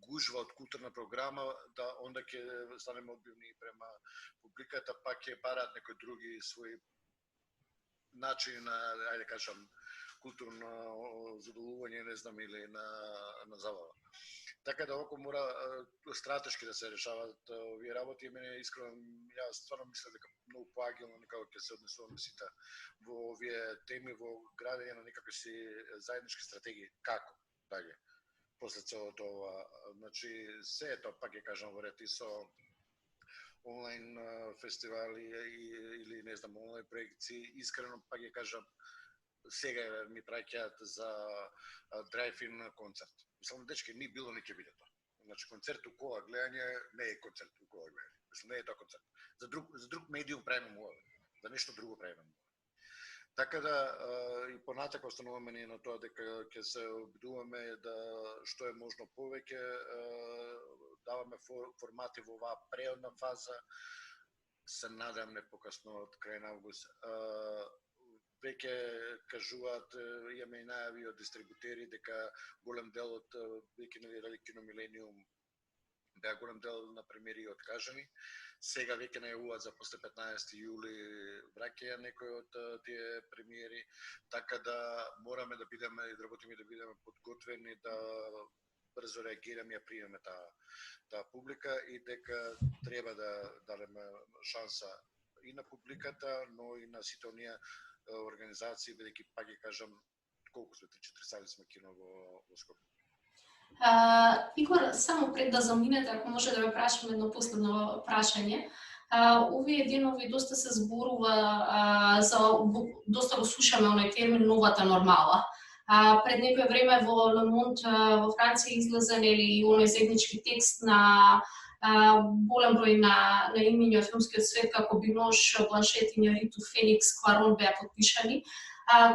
гужва од културна програма, да онда ќе станеме одбивни према публиката, пак ќе бараат некои други своји начини на, ајде кажам, културно задоволување, не знам, или на забава. Така да око мора стратешки да се решаваат овие работи. Мене искрено, јас стварно мислам дека многу поагилно некако ќе се однесуваме сите во овие теми, во градење на некакви си заеднички стратегии. Како даѓе после целото ова, значи се тоа пак ќе кажам во ред и со онлайн фестивали или не знам онлайн проекции. Искрено пак ќе кажам, сега ми праќаат за драйв-ин концерт. Мислам, дечки, ни било не ќе биде тоа. Значи, концерт у кола гледање не е концерт у кола гледање. Мислам, не е тоа концерт. За друг медиум правиме муаве. За нешто друго правиме муаве. Така да, и понатака остануваме ние на тоа дека ќе се обидуваме да што е можно повеќе, даваме формати во оваа преодна фаза. Се надам не покасно од крај на август. Веќе кажуваат, имаме и најави од дистрибутери дека голем дел од веќе нели Кино Милениум беа голем дел на премиери откажани. Сега веќе најавуваат за после 15 јули враќаја некои од тие премиери, така да мораме да бидеме и да работиме да бидеме подготвени да брзо реагираме и ја примеме таа публика и дека треба да дадеме шанса и на публиката, но и на сите оние организации, бидејќи пак ќе кажам колку сме 3-4 сали сме кино во Скопје. Игор, само пред да заминете, ако може да ве прашам едно последно прашање. Овие денови доста се зборува доста го слушаме оној термин новата нормала. Пред некој време во Le Monde во Франција излезе нели оној заеднички текст на голем број на имиња од филмскиот свет како Бинош, Бланшет, Ињариту, Феникс, Кварон беа подпишани,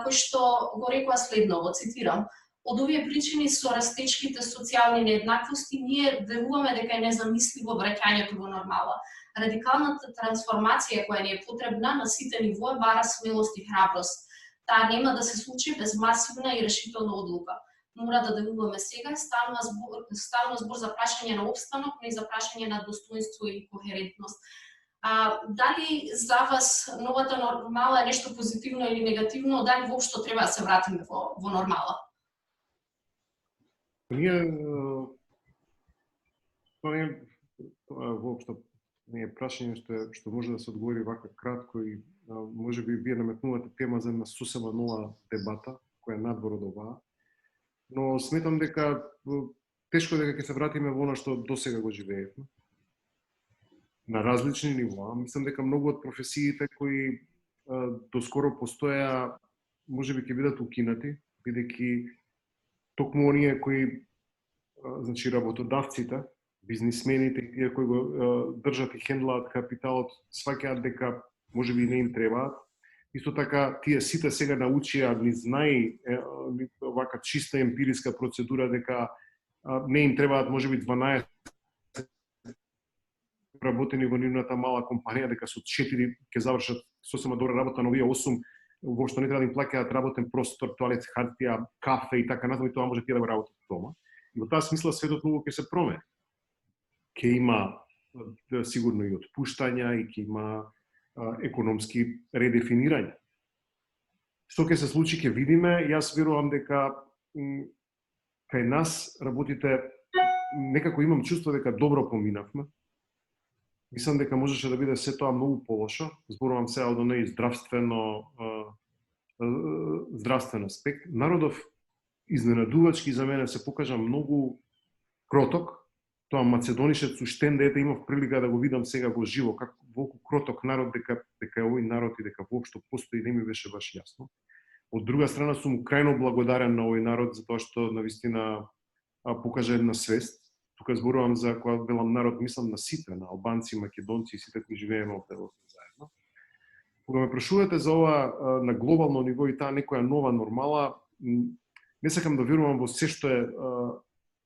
кои што го рекоа следново, цитирам: од овие причини со растечките социјални нееднаквости ние веруваме дека е незамисливо враќањето во нормала. Радикалната трансформација која ни е потребна на сите нивоа бара смелост и храброст. Таа нема да се случи без масивна и решителна одлука. Мора да делуваме сега, ставно збор за прашање на опстанок, но и за прашање на достоинство и кохерентност. Дали за вас новата нормала е нешто позитивно или негативно, дали воопшто треба да се вратиме во нормала? Тоа воопшто не е прашање што може да се одговори вака кратко и може би вие наметнувате тема за една сосема нова дебата која е надвор од оваа. Но сметам дека тешко дека ќе се вратиме во она што досега го живеевме. На различни нивоа. Мислам дека многу од професиите кои доскоро постоја можеби ќе бидат укинати, бидејќи токму оние кои значи работодавците, бизнисмените и тие кои го држат и хендлаат капиталот, сваќаат дека можеби не им требаат. Исто така, тие сите сега научија низ вака чиста емпириска процедура дека не им требаат можеби 12 работени во нивната мала компанија, дека со 4 ќе завршат сосема добра работа, но овие 8 воопшто не треба да им плаќаат работен простор, тоалет, хартија, кафе и така натаму, и тоа може тие да го работат дома. И во таа смисла светот многу ќе се промени. Ќе има сигурно и отпуштања и ќе има економски редефинирање. Што ќе се случи ќе видиме. Јас верувам дека кај нас работите некако имам чувство дека добро поминавме. Мислам дека можеше да биде се тоа многу полошо. Зборувам сега од оној здравствен аспект. Народов изненадувачки за мене се покажа многу кроток, тоа Македонишец уштен дете имав прилика да го видам сега во живо, колку кроток народ дека е овој народ и дека воопшто постои, не ми беше баш јасно. Од друга страна сум крајно благодарен на овој народ за тоа што навистина покажа една свест. Тука зборувам за кога велам народ, мислам на сите, на албанци, македонци и сите кои живееме овде заедно. Кога ме прашувате за ова на глобално ниво и таа некоја нова нормала, не сакам да верувам во се што е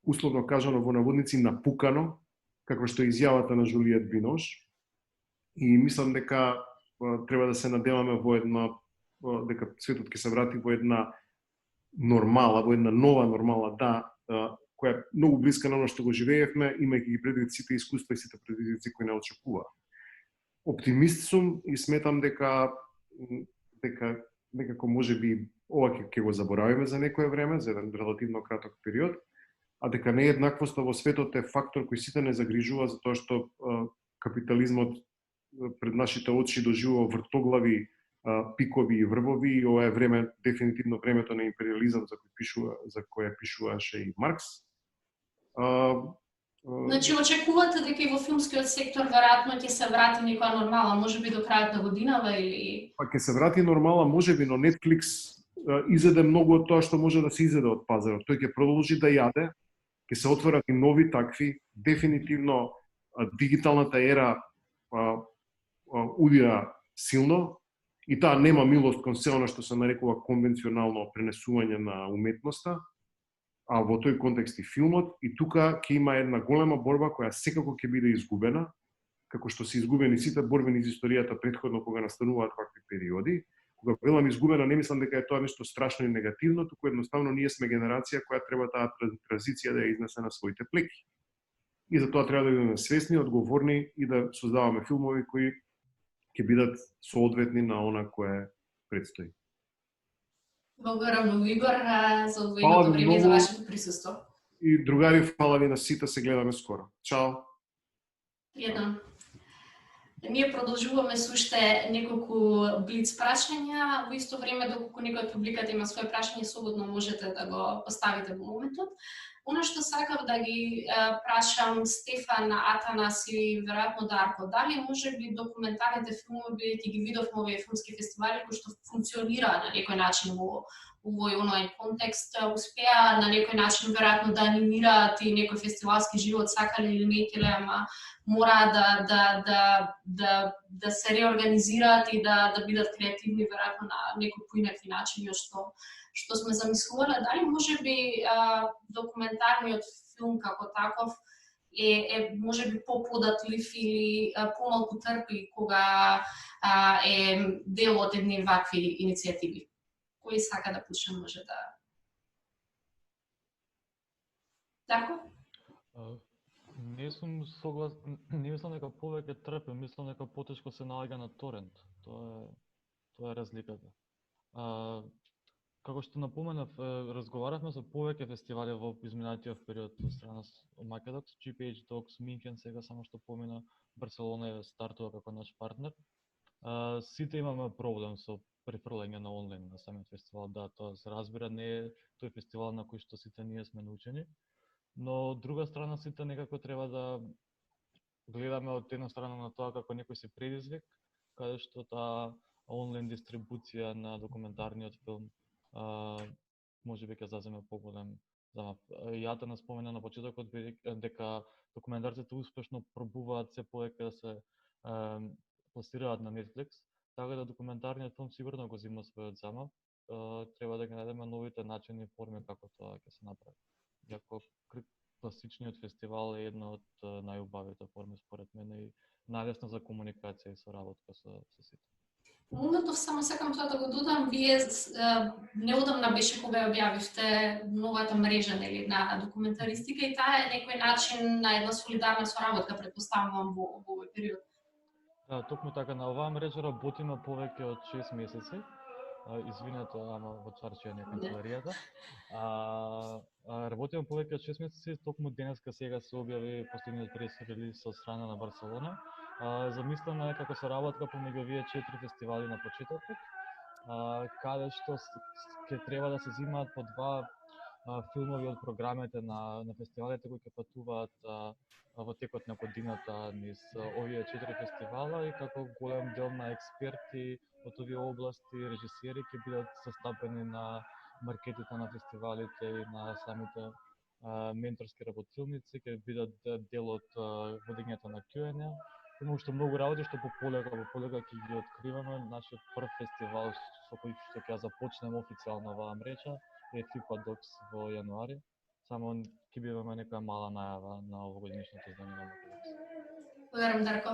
условно кажано во наводници напукано, како што е изјавата на Жулиет Бинош. И мислам дека треба да се надеваме во една, дека светот ќе се врати во една нормала, во една нова нормала, која е многу блиска на оно што го живеевме, имајќи ги предвид сите искуства и сите предизвици кои не очекува. Оптимист сум и сметам дека некако можеби ова ќе го заборавиме за некое време, за еден релативно краток период, а дека нееднаквоста во светот е фактор кој сите не загрижува, затоа што капитализмот пред нашите очи доживува вртоглави пикови и врвови, и ова е време, дефинитивно времето на империализам за кој пишуваше и Маркс. Значи, очекувате дека и во филмскиот сектор веројатно ќе се врати некоја нормала, можеби до крајот на годинава или... Па ќе се врати нормала, можеби, но Netflix изеде многу од тоа што може да се изеде од пазарот. Тој ќе продолжи да јаде, ќе се отворат и нови такви, дефинитивно дигиталната ера удира силно и таа нема милост кон се она што се нарекува конвенционално пренесување на уметноста, а во тој контекст и филмот, и тука ќе има една голема борба која секако ќе биде изгубена, како што се изгубени сите борби низ историјата претходно кога настануваат вакви периоди. Кога велам изгубена, не мислам дека е тоа нешто страшно и негативно, туку едноставно ние сме генерација која треба таа транзиција да ја изнесе на своите плеки. И за тоа треба да бидеме свесни, одговорни и да создаваме филмови кои ќе бидат соодветни на она кое предстои. Благодарам многу, Игор, за одвоеното време и за вашето присуство. И другари, фала ви на сите, се гледаме скоро. Чао! Пријатно. Ние продолжуваме со уште неколку блиц прашања. Во исто време, доколку некој од публиката има своје прашање, слободно можете да го поставите во моментот. Оно што сакав да ги прашам Стефан, Атанас и веројатно Дарко, дали можеби документарните филмови, ти ги видовме овие филмски фестивали кои што функционираат на некој начин во овој онлайн контекст, успеа на некој начин веројатно да анимираат и некој фестивалски живот, сакале или не келе, ама мора да се реорганизираат и да бидат креативни веројатно на некој поинакви начини што сме замислувале. Дали можеби документарниот филм како таков е можеби поподатлив или помалку трпи кога е дел од едни вакви иницијативи? Кој сака да почне може да... Така? Не сум согласен, не мислам дека повеќе трпи, мислам дека потешко се наоѓа на торент. Тоа е разликата. Како што напоменав, разговаравме со повеќе фестивали во изминатиот период од страна Македокс, GPH Docs, Минкен сега само што помина, Барселона е стартува како наш партнер. Сите имаме проблем со префрлање на онлайн на самиот фестивал, да, тоа се разбира, не е тој фестивал на кој што сите ние сме научени, но од друга страна сите некако треба да гледаме од една страна на тоа како некој си предизвик, каде што таа онлайн дистрибуција на документарниот филм можеби ќе заземе поголем замав. Јата не спомена на почетокот дека документарците успешно пробуваат се повеќе да се пласираат на Netflix, така да документарниот филм сигурно го зема својот замав. Треба да ги најдеме новите начини и форми како тоа ќе се направи. Јако класичниот фестивал е една од најубавите форми според мене и најлесна за комуникација и соработка со сите. Моментов само сакам тоа да го додам, вие неодамна беше кога ја објавивте новата мрежа нели на документаристика и таа е некој начин на една солидарна соработка, претпоставувам во овој период. Да, токму така на оваа мрежа работиме повеќе од 6 месеци. Извинете, ама во Чарчија не канцеларијата. Работиме повеќе од 6 месеци, токму денеска сега се објави последниот прес-релиз од страна на Барселона. Замислена е како соработка помеѓу овие 4 фестивали на почетокот, каде што ќе треба да се земаат по 2 филмови од програмите на фестивалите кои ќе патуваат во текот на годината низ овие 4 фестивала и како голем дел на експерти од овие области, режисери ќе бидат застапени на маркетите на фестивалите и на самите менторски работилници, ќе бидат дел од водењето на Q&A. Има уште многу работи што полека ќе ги откриваме. Нашиот прв фестивал со кој што ќе започнеме официјално оваа мрежа е FIFA Docs во јануари. Само ќе бидеме некоја мала најава на овогодишното издание на Docs. Благодарам, Дарко.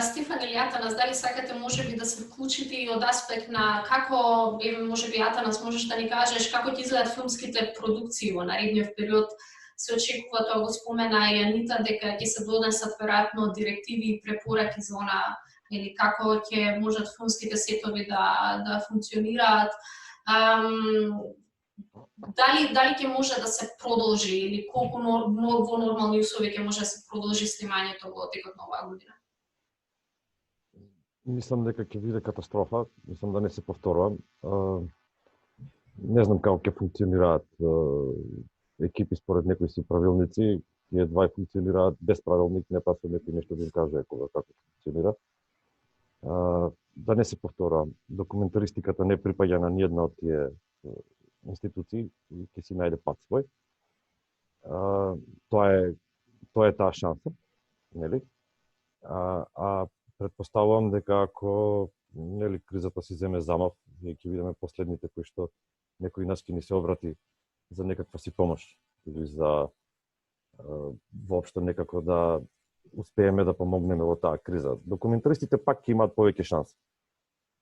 Стефан или Атанас, дали сакате можеби да се вклучите и од аспект на како, можеби Атанас, можеш да ни кажеш како ќе изгледат филмските продукции во наредниот период? Се очекува, тоа го спомена и Анита, дека ќе се донесат веројатно директиви и препораки за она, или како ќе можат филмските сетови да функционираат. Дали ќе може да се продолжи или колку во нормални услови ќе може да се продолжи снимањето во текот на оваа година? Мислам дека ќе биде катастрофа, мислам да не се повторувам. Не знам како ќе функционираат екипи според некои си правилници, тие два функционираат без правилник, не па со некој нешто да им каже како функционира. Да не се повторувам, документаристиката не припаѓа на ниедна од тие институции и ќе си најде пат свој. Тоа е таа шанса, нели? Предпоставувам дека ако нели кризата си земе замав, ние ќе видиме последните кои што некој нас ќе ни се обрати за некаква си помош или за воопшто некако да успееме да помогнеме во таа криза. Документаристите пак ќе имаат повеќе шанс.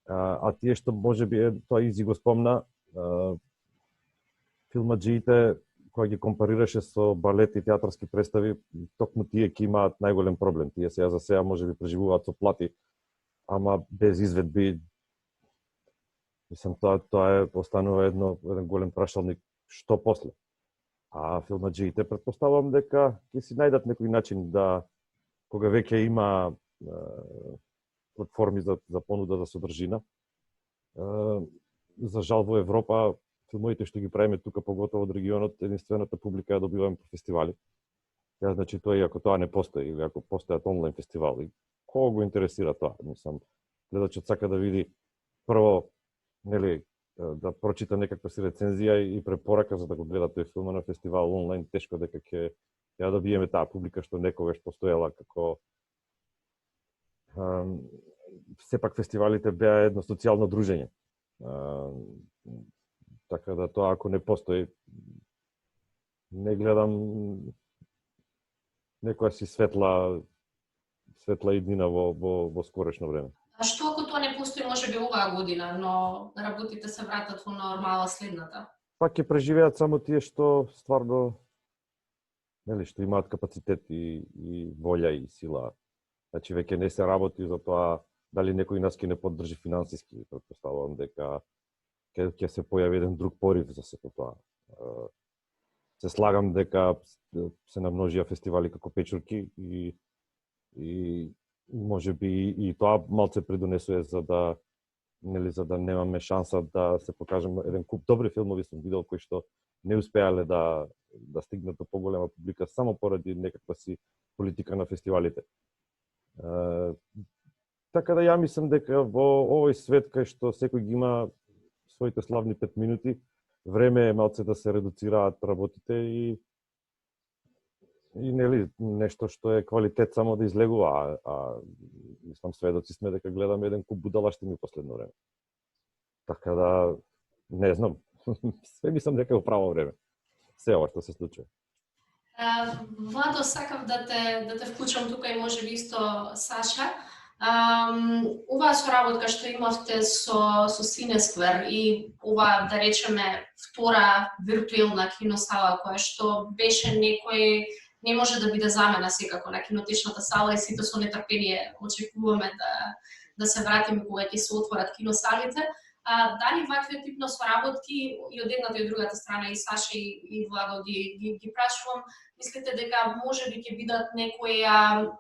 А тие што можеби тоа Изи го спомна, филмаџиите кои ги компарираше со балет и театарски представи, токму тие ќе имаат најголем проблем. Тие сега за сега можеби преживуваат со плати, ама без изведби. Мислам, тоа останува еден голем прашалник што после. А филмаџиите претпоставувам дека ќе си најдат некој начин да, кога веќе има платформи за понуда за содржина. За жал во Европа филмовите што ги правиме тука, поготово од регионот, единствената публика ја добиваме по фестивали. Ја значи тоа и ако тоа не постои или ако постојат онлайн фестивали, кого го интересира тоа? Мислам, гледачот сака да види прво, нели, да прочита некаква си рецензија и препорака за да го гледа тој филм на фестивал онлайн, тешко дека ќе ја добиеме таа публика што некогаш постоела како сепак фестивалите беа едно социјално дружење. Така да тоа ако не постои, не гледам некоја си светла иднина во скорешно време. А што ако тоа не постои можеби оваа година, но работите се вратат во нормала следната? Пак ќе преживеат само тие што стварно, нели, што имаат капацитет и волја и сила. Значи веќе не се работи за тоа дали некој нас ќе не поддржи финансиски, претпоставувам дека ќе се појави еден друг порив за сето тоа. Се слагам дека се намножија фестивали како Печурки и можеби и тоа малце придонесува за да немаме шанса да се покажеме еден куп добри филмови сум видел кои што не успеале да стигнат до поголема публика само поради некаква си политика на фестивалите. Така да ја мислам дека во овој свет кај што секој ги има своите славни 5 минути, време е малце да се редуцираат работите и нели нешто што е квалитет само да излегува, мислам сведоци сме дека гледаме еден куп будалаштини последно време. Така да не знам, се мислам дека е право време. Се ова што се случува. Владо, сакав да те вклучам тука и можеби исто Саша. Оваа соработка што имавте со Синесквер и ова, да речеме, втора виртуелна киносала која што беше некој, не може да биде замена секако на кинотечната сала и сите со нетрпение очекуваме да се вратиме кога ќе се отворат киносалите. Дали ваквиот тип на соработки и од едната и од другата страна, и Саша и Владо ги прашувам, мислите дека можеби ќе бидат некоја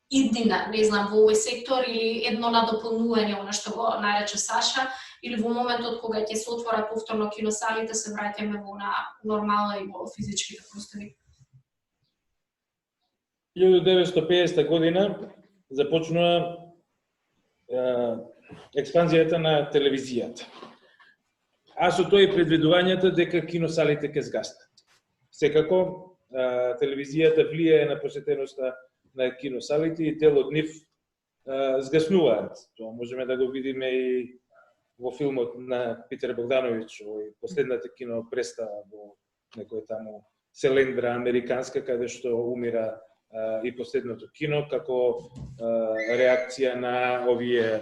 иднина, не знам, во овој сектор или едно надополнување, она што го нарече Саша, или во моментот кога ќе се отвора повторно киносалите, се враќаме во на нормална и во физичките простори? 1950 година започнува експанзијата на телевизијата. А со тоа и предвидувањата дека киносалите ќе згаснат. Секако, телевизијата влијае на посетеноста на киносалите и дел од нив згаснуваат. Тоа можеме да го видиме и во филмот на Питер Богдановиќ, во последната кинопредстава во некој таму Селендра американска, каде што умира и последното кино, како реакција на овие,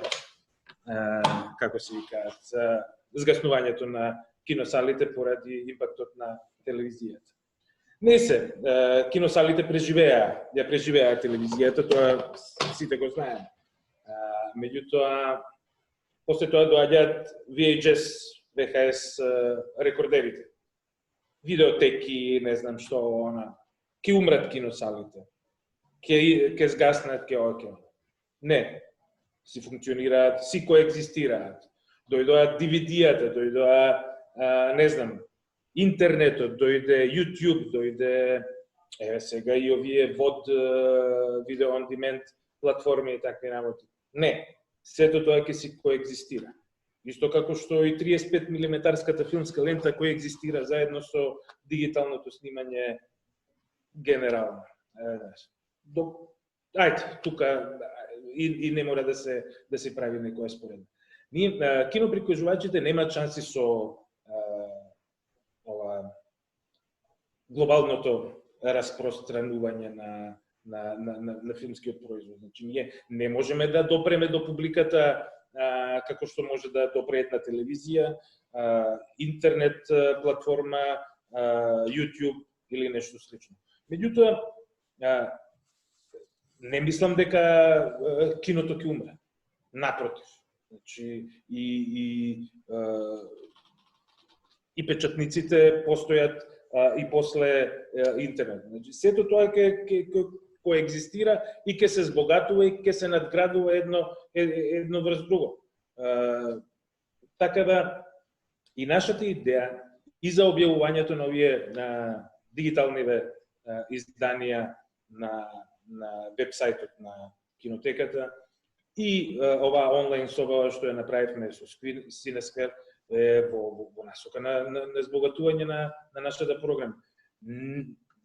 како се викаат, згаснувањето на киносалите поради импактот на телевизијата. Не се, киносалите ја преживеа телевизијата, тоа сите го знаеме. Меѓутоа, после тоа доаѓаат VHS, VHS рекордерите. Видеотеки, не знам што, ќе умрат киносалите. Ќе згаснат, ќе. Не. Си функционираат, си коегзистираат. Дојдоа DVD-ата, дојдоа, не знам, интернетот, дојде YouTube, дојде, сега и овие VOD, Video on Demand платформи и такви работи. Не. Сето тоа ќе си коегзистира. Исто како што и 35 милиметарската филмска лента коегзистира заедно со дигиталното снимање генерално. Ајде, тука и не мора да се прави некоја споредба. Киноприкажувачите немаат шанси со глобалното распространување на филмскиот производ. Значи, ние не можеме да допреме до публиката како што може да допре една телевизија, интернет платформа, YouTube или нешто слично. Меѓутоа, не мислам дека киното ќе умре. Напротив. Значи, и печатниците постојат и после интернет. Значи, сето тоа ќе коегзистира и ќе се збогатува и ќе се надградува едно врз друго. Така да, и нашата идеја и за објавувањето на овие дигиталниве изданија на вебсајтот на кинотеката и ова онлайн собава што ја направивме со Cinesphere во насока на збогатување на нашата програма.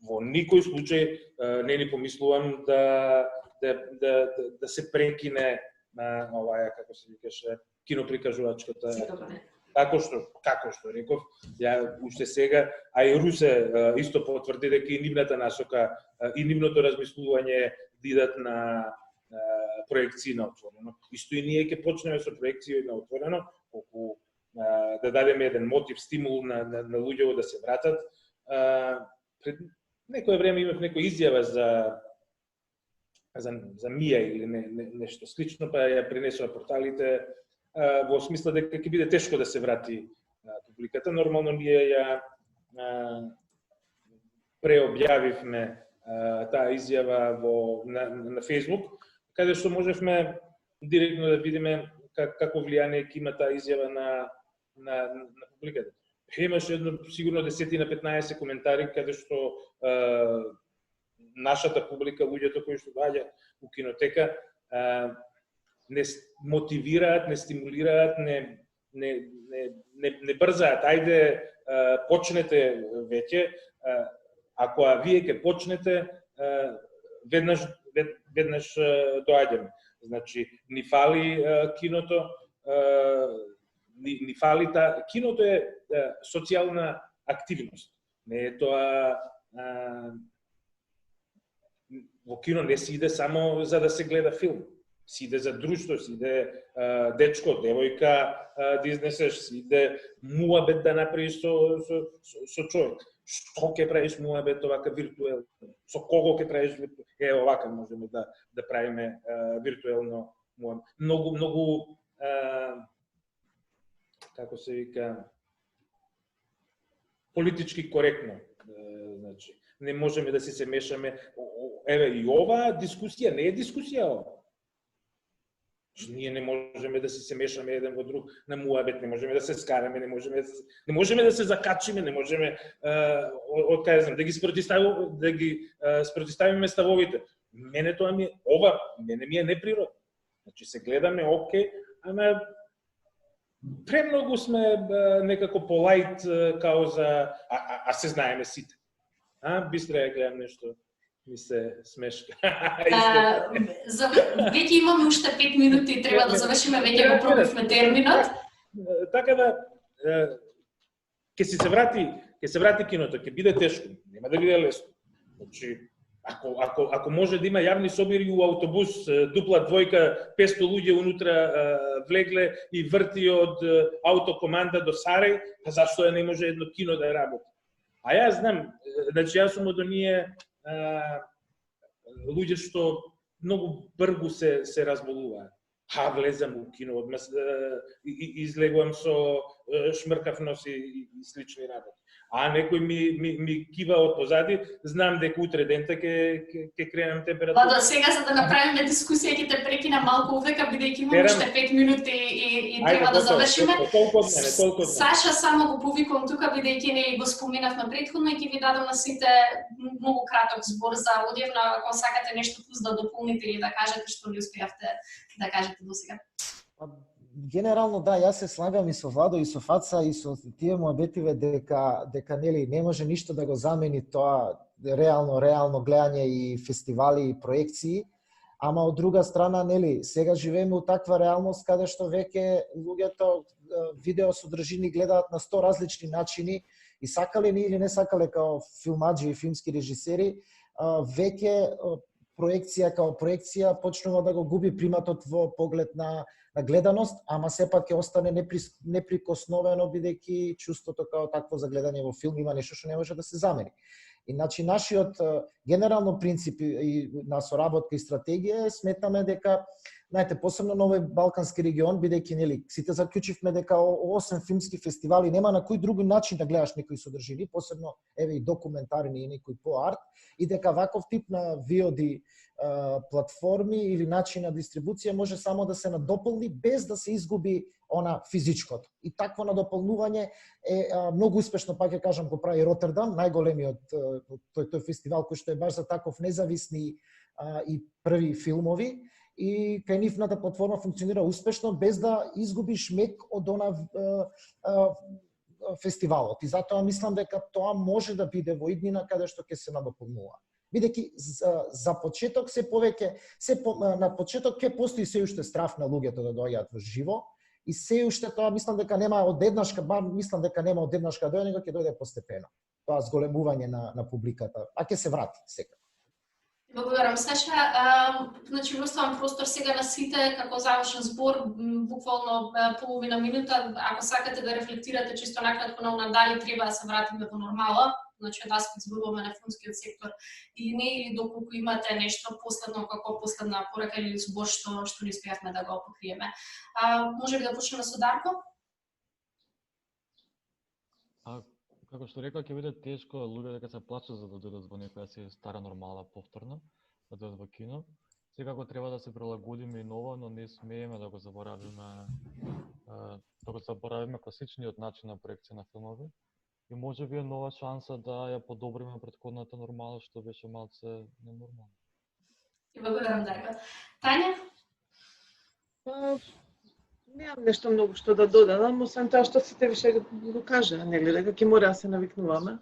Во никој случај не ни помислувам да се прекине на оваа, како се викаше, киноприкажувачката. Како што реков, ја уште сега, а и Русе исто потврди дека и нивната насока и нивното размислување дидат на проекции на отворено. Исто и ние ќе почнеме со проекции на отворено, колку да дадеме еден мотив, стимул на луѓето да се вратат. Пред некое време имав некоја изјава за Мија или нешто слично, па ја пренесува порталите во смисла дека ќе биде тешко да се врати публиката. Нормално ние ја преобјавивме таа изјава на Facebook, каде што можевме директно да видиме како влијание ќе има таа изјава на публиката. Имаше сигурно 10-15 коментари каде што нашата публика, луѓето кои што доаѓаат у кинотека, не мотивираат, не стимулираат, не брзаат. Ајде, почнете веќе. Ако вие ќе почнете, веднаш доаѓаме. Значи, ни фали киното, ни фали киното е социјална активност. Не е тоа во кино не се иде само за да се гледа филм. Си иде за друштво, си иде дечко, девојка да изнесеш, си иде муабет да направиш со човек. Што ќе правиш муабет овака виртуелно? Со кого ќе правиш виртуелно? Овака можеме да правиме виртуелно муабет. Многу како се вика, политички коректно. Значи, не можеме да се мешаме. Еве и ова дискусија не е дискусија ова. Ние не можеме да се мешаме еден во друг на муабет, не можеме да се скараме, не можеме да се закачиме, не можеме од кај знам да ги спротивставиме ставовите. Мене тоа ми мене ми е неприродно. Значи се гледаме окей, ама премногу сме некако полајт као за се знаеме сите. Бистре ја гледам нешто. Ми се смешка. Веќе имаме уште 5 минути и треба да завршиме, веќе го пробивме терминот. Така да ќе се врати киното, ќе биде тешко, нема да биде лесно. Значи ако може да има јавни собири у автобус, дупла двојка, 500 луѓе унутра влегле и врти од автокоманда до Сарај, па зашто не може едно кино да работи? А јас знам, значи јас сум од оние луѓе што многу брзо се разболуваат. Влезам у кино, излегувам со шмркав нос и слични работи. А некој ми кива од позади, знам дека утре дента ќе кренам температура. Ладо, сега за да направиме дискусија ќе те прекинам малку увека, бидејќи имаме уште 5 минути и треба да завршиме. Саша, само го повикувам тука, бидејќи не го споменавме претходно и ќе ви дадам на сите многу краток збор за одевна, ако сакате нешто плюс да дополните или да кажете што не успеавте да кажете досега. Генерално да, јас се слагам и со Владо и со Фаца и со тие муабетиве дека нели не може ништо да го замени тоа реално гледање и фестивали и проекции, ама од друга страна нели сега живееме у таква реалност каде што веќе луѓето видео содржини гледаат на 100 различни начини и сакале ни или не сакале као филмаџи и филмски режисери, веќе проекција као проекција почнува да го губи приматот во поглед на гледаност, ама сепак ќе остане неприкосновено бидејќи чувството као такво за гледање во филм има нешто што не може да се замени. Иначе нашиот генерално принцип и на соработка и стратегија сметаме дека знаете, посебно на овој балкански регион, бидејќи нели сите заклучивме дека 8 филмски фестивали нема на кој друг начин да гледаш некои содржини, посебно еве и документарни и некои по-арт, и дека ваков тип на VOD платформи или начин на дистрибуција може само да се надополни без да се изгуби она физичкото. И такво надополнување е многу успешно, пак ќе кажам, го прави Ротердам, најголемиот тој фестивал кој што е баш за таков независни и први филмови. И кај нивната платформа функционира успешно без да изгубиш мек од она фестивалот. И затоа мислам дека тоа може да биде во иднина каде што ќе се надополнува. Бидејќи за почеток на почеток ќе постои се уште страф на луѓето да доаѓаат во живо и се уште тоа мислам дека нема одеднашка, мислам дека нема одеднашка доаѓање, него ќе дојде постепено. Тоа зголемување на публиката, а ќе се врати секако. Благодарам, Саша. Значи, оставам простор сега на сите, како завршен збор, буквално половина минута. Ако сакате да рефлектирате чисто накратко на дали треба да се вратиме во нормала, значи да се зборуваме на филмскиот сектор или не, или доколку имате нешто последно, како последна порака или збор што не успеавме да го покриеме. Може ли да почнеме со Дарко? Како што рекла, ќе биде тешко луѓе дека се плачат за да дојдат во некоја си стара нормала повторно, да дојдат во кино. Секако треба да се прилагодиме и ново, но не смееме да го заборавиме класичниот начин на проекција на филмови. И може би е нова шанса да ја подобриме претходната нормала, што беше малце ненормално. Благодарам, Дарко. Тања? Немам нешто многу што да додадам, освен тоа што сите више го кажа, нели, дека ќе мора да се навикнуваме.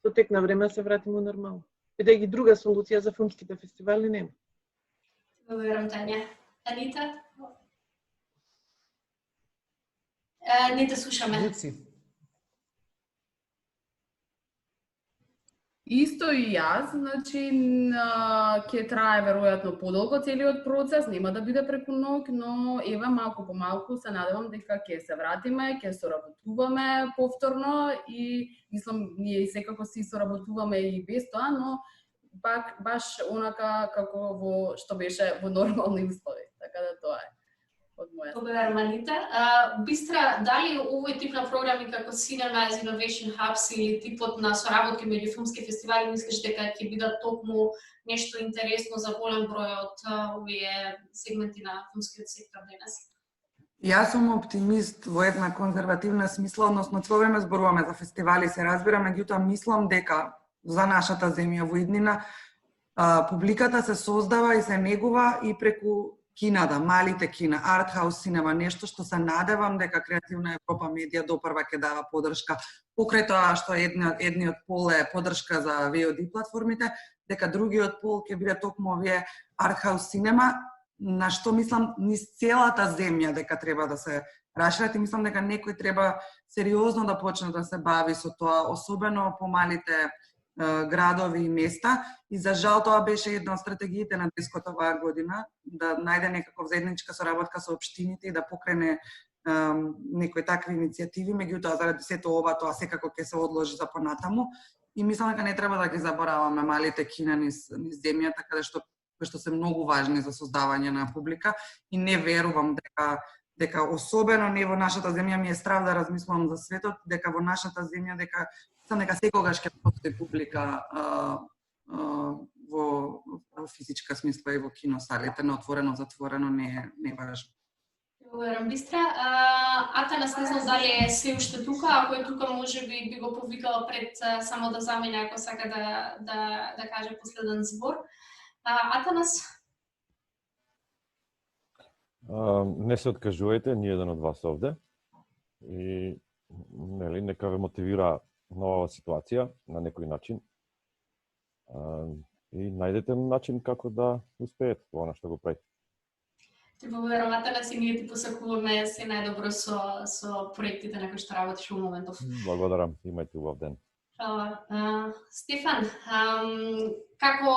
Со тек на време се вратиме нормално. Бидејќи друга солуција за филмските фестивали нема. Благодарам, Тања. Анита? Не те слушаме. Исто и јас, значи ќе трае веројатно подолго целиот процес, нема да биде преку ноќ, но еве малку по малку се надевам дека ќе се вратиме, ќе соработуваме повторно и мислам ние секако си соработуваме и без тоа, но пак баш онака како што беше во нормални услови. Така да тоа е од Благодарам, Анита. Бистра, дали овој тип на програми како Cinema as Innovation Hubs или типот на соработки меѓу филмски фестивали, мислиш дека ќе бидат токму нешто интересно за голем број од овие сегменти на филмскиот сектор денес? Јас сум оптимист во една конзервативна смисла, односно цело време зборуваме за фестивали, се разбира, меѓутоа мислам дека за нашата земја во иднина публиката се создава и се негува и преку кината, малите кина, артхаус синема, нешто што се надевам дека Креативна Европа медија допрва ќе дава поддршка покрај тоа што едниот пол е поддршка за VOD платформите, дека другиот пол ќе биде токму овие артхаус синема, на што мислам низ целата земја дека треба да се расшират и мислам дека некој треба сериозно да почне да се бави со тоа, особено по малите градови и места, и за жал тоа беше една од стратегиите на Дескот оваа година, да најде некаков заедничка соработка со општините и да покрене некои такви иницијативи, меѓутоа заради сето ова тоа секако ќе се одложи за понатаму и мислам дека не треба да ги забораваме малите кина низ земјата, каде што се многу важни за создавање на публика и не верувам дека особено не во нашата земја, ми е страв да размислувам за светот, дека во нашата земја дека секогаш ќе постои публика во физичка смисла и во киносалите, на отворено, затворено не е важно. Благодарам, Бистра. Атанас, не знам дали е се уште тука, ако е тука може би го повикала пред само да замине, ако сака да каже последен збор. Атанас? Не се откажувајте, ни еден од вас овде. И нека ве мотивира нова ситуација на некој начин. И најдете начин како да успеете во она што го правите. Ти благодарам, Атанас, и ние ти посакуваме се најдобро со проектите на кои што работиш во моментов. Благодарам, имајте убав ден. Фала. Стефан, како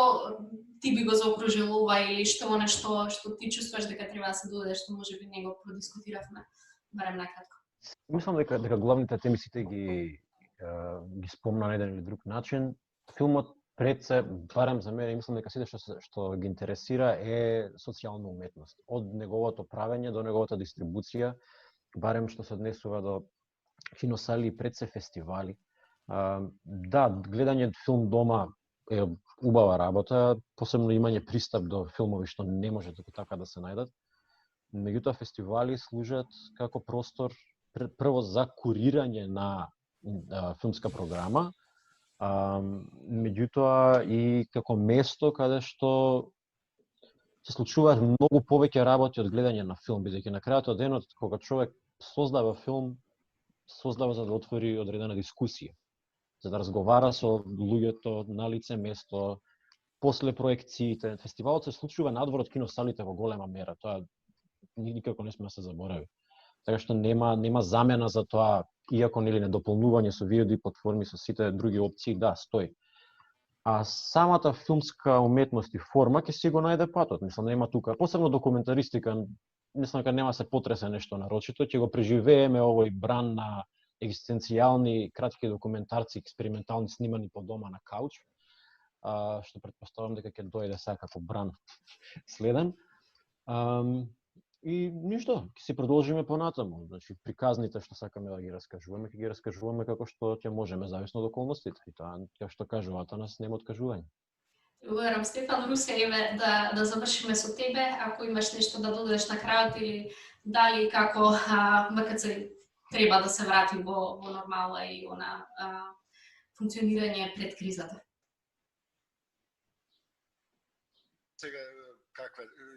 ти би го заокружил ова или што нешто што ти чувствуваш дека треба да се додаде, што можеби не го продискутиравме, барем накратко? Мислам дека главните теми сите ги спомна на еден или друг начин. Филмот пред се, барем за мене, мислам дека сите што ги интересира е социјална уметност. Од неговото правење до неговата дистрибуција, барем што се однесува до киносали и пред се фестивали. Да, гледање филм дома е убава работа, посебно имање пристап до филмови што не може така да се најдат. Меѓутоа фестивали служат како простор прво за курирање на филмска програма, меѓутоа и како место каде што се случуваат многу повеќе работи од гледање на филм, бидејќи на крајот од денот кога човек создава филм, создава за да отвори одредена дискусија, за да разговара со луѓето на лице место, после проекциите. Фестивалот се случува надвор од киносалите во голема мера, тоа никако не сме да се заборави. Така што нема замена за тоа, иако нели недополнување со VOD платформи, со сите други опции, да, стои. А самата филмска уметност и форма ќе си го најде патот. Мислам, нема тука, посебно документаристика, мислам дека нема се потресе нешто нарочито, ќе го преживееме овој бран на екзистенцијални кратки документарци, експериментални снимани по дома на кауч, што претпоставам дека ќе дојде сега како бран следен. И ништо, ќе си продолжиме понатаму. Значи, приказните што сакаме да ги раскажуваме, ќе ги раскажуваме како што ќе можеме, зависно од околностите. И тоа, како што кажува Атанас, нема откажување. Благодарам, Стефан. Русе, еве да завршиме со тебе. Ако имаш нешто да додадеш на крајот или дали како МКЦ треба да се врати во нормала и она функционирање пред кризата. Сега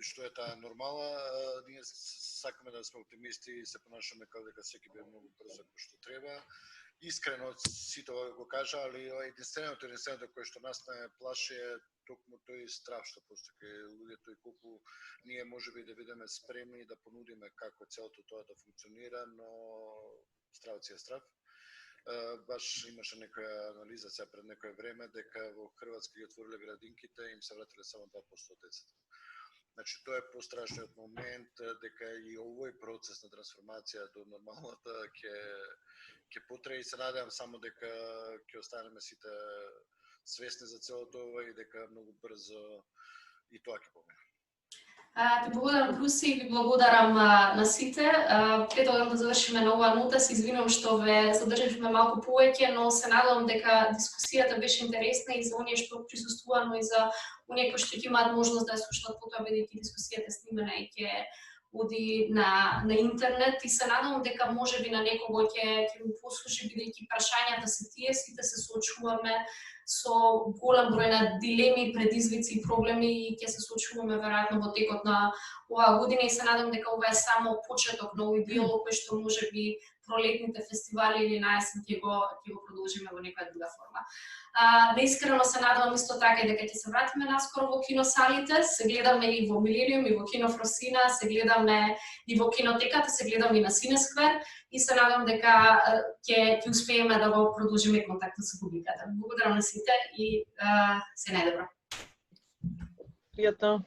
што е таа нормала, ние сакаме да сме оптимисти и се понашаме како дека секој биде многу брзо како што треба. Искрено сите го кажа, али единственото кое што нас не плаши е токму тој страв што постои луѓето и колку ние можеби да бидеме спремни да понудиме како целото тоа да функционира, но стравот си е страв. Баш имаше некоја анализа сега пред некое време дека во Хрватска ги отвориле градинките и им се вратиле само 2% од децата. Значи, тоа е пострашниот момент, дека и овој процес на трансформација до нормалната ќе потрае и се надевам само дека ќе останеме сите свесни за целото ова и дека многу брзо и тоа ќе помине. Ти благодарам, Бруси, и ви благодарам на сите. Прето да завршиме на оваа нота, се извинувам што ве задржавме малку повеќе, но се надевам дека дискусијата беше интересна и за оние што присуствува, но и за оние кои што ќе имаат можност да ја слушнат потоа, бидејќи дискусијата снимена и ќе оди на интернет, и се надевам дека можеби на некого ќе му послужи, бидејќи прашањата се тие, сите се соочуваме со голем број на дилеми, предизвици и проблеми, и ќе се соочуваме веројатно во текот на оваа година, и се надам дека ова е само почеток на овој диалог кој што можеби пролетните фестивали или на есен ќе го продолжиме во некоја друга форма. Неискрено се надевам исто така и дека ќе се вратиме наскоро во киносалите, се гледаме и во Милениум, и во Кино Фросина, се гледаме и во кинотеката, се гледаме и на Синесквер, и се надам дека ќе успееме да го продолжиме контактот со публиката. Благодарам на сите и се најдобро. Пријатно.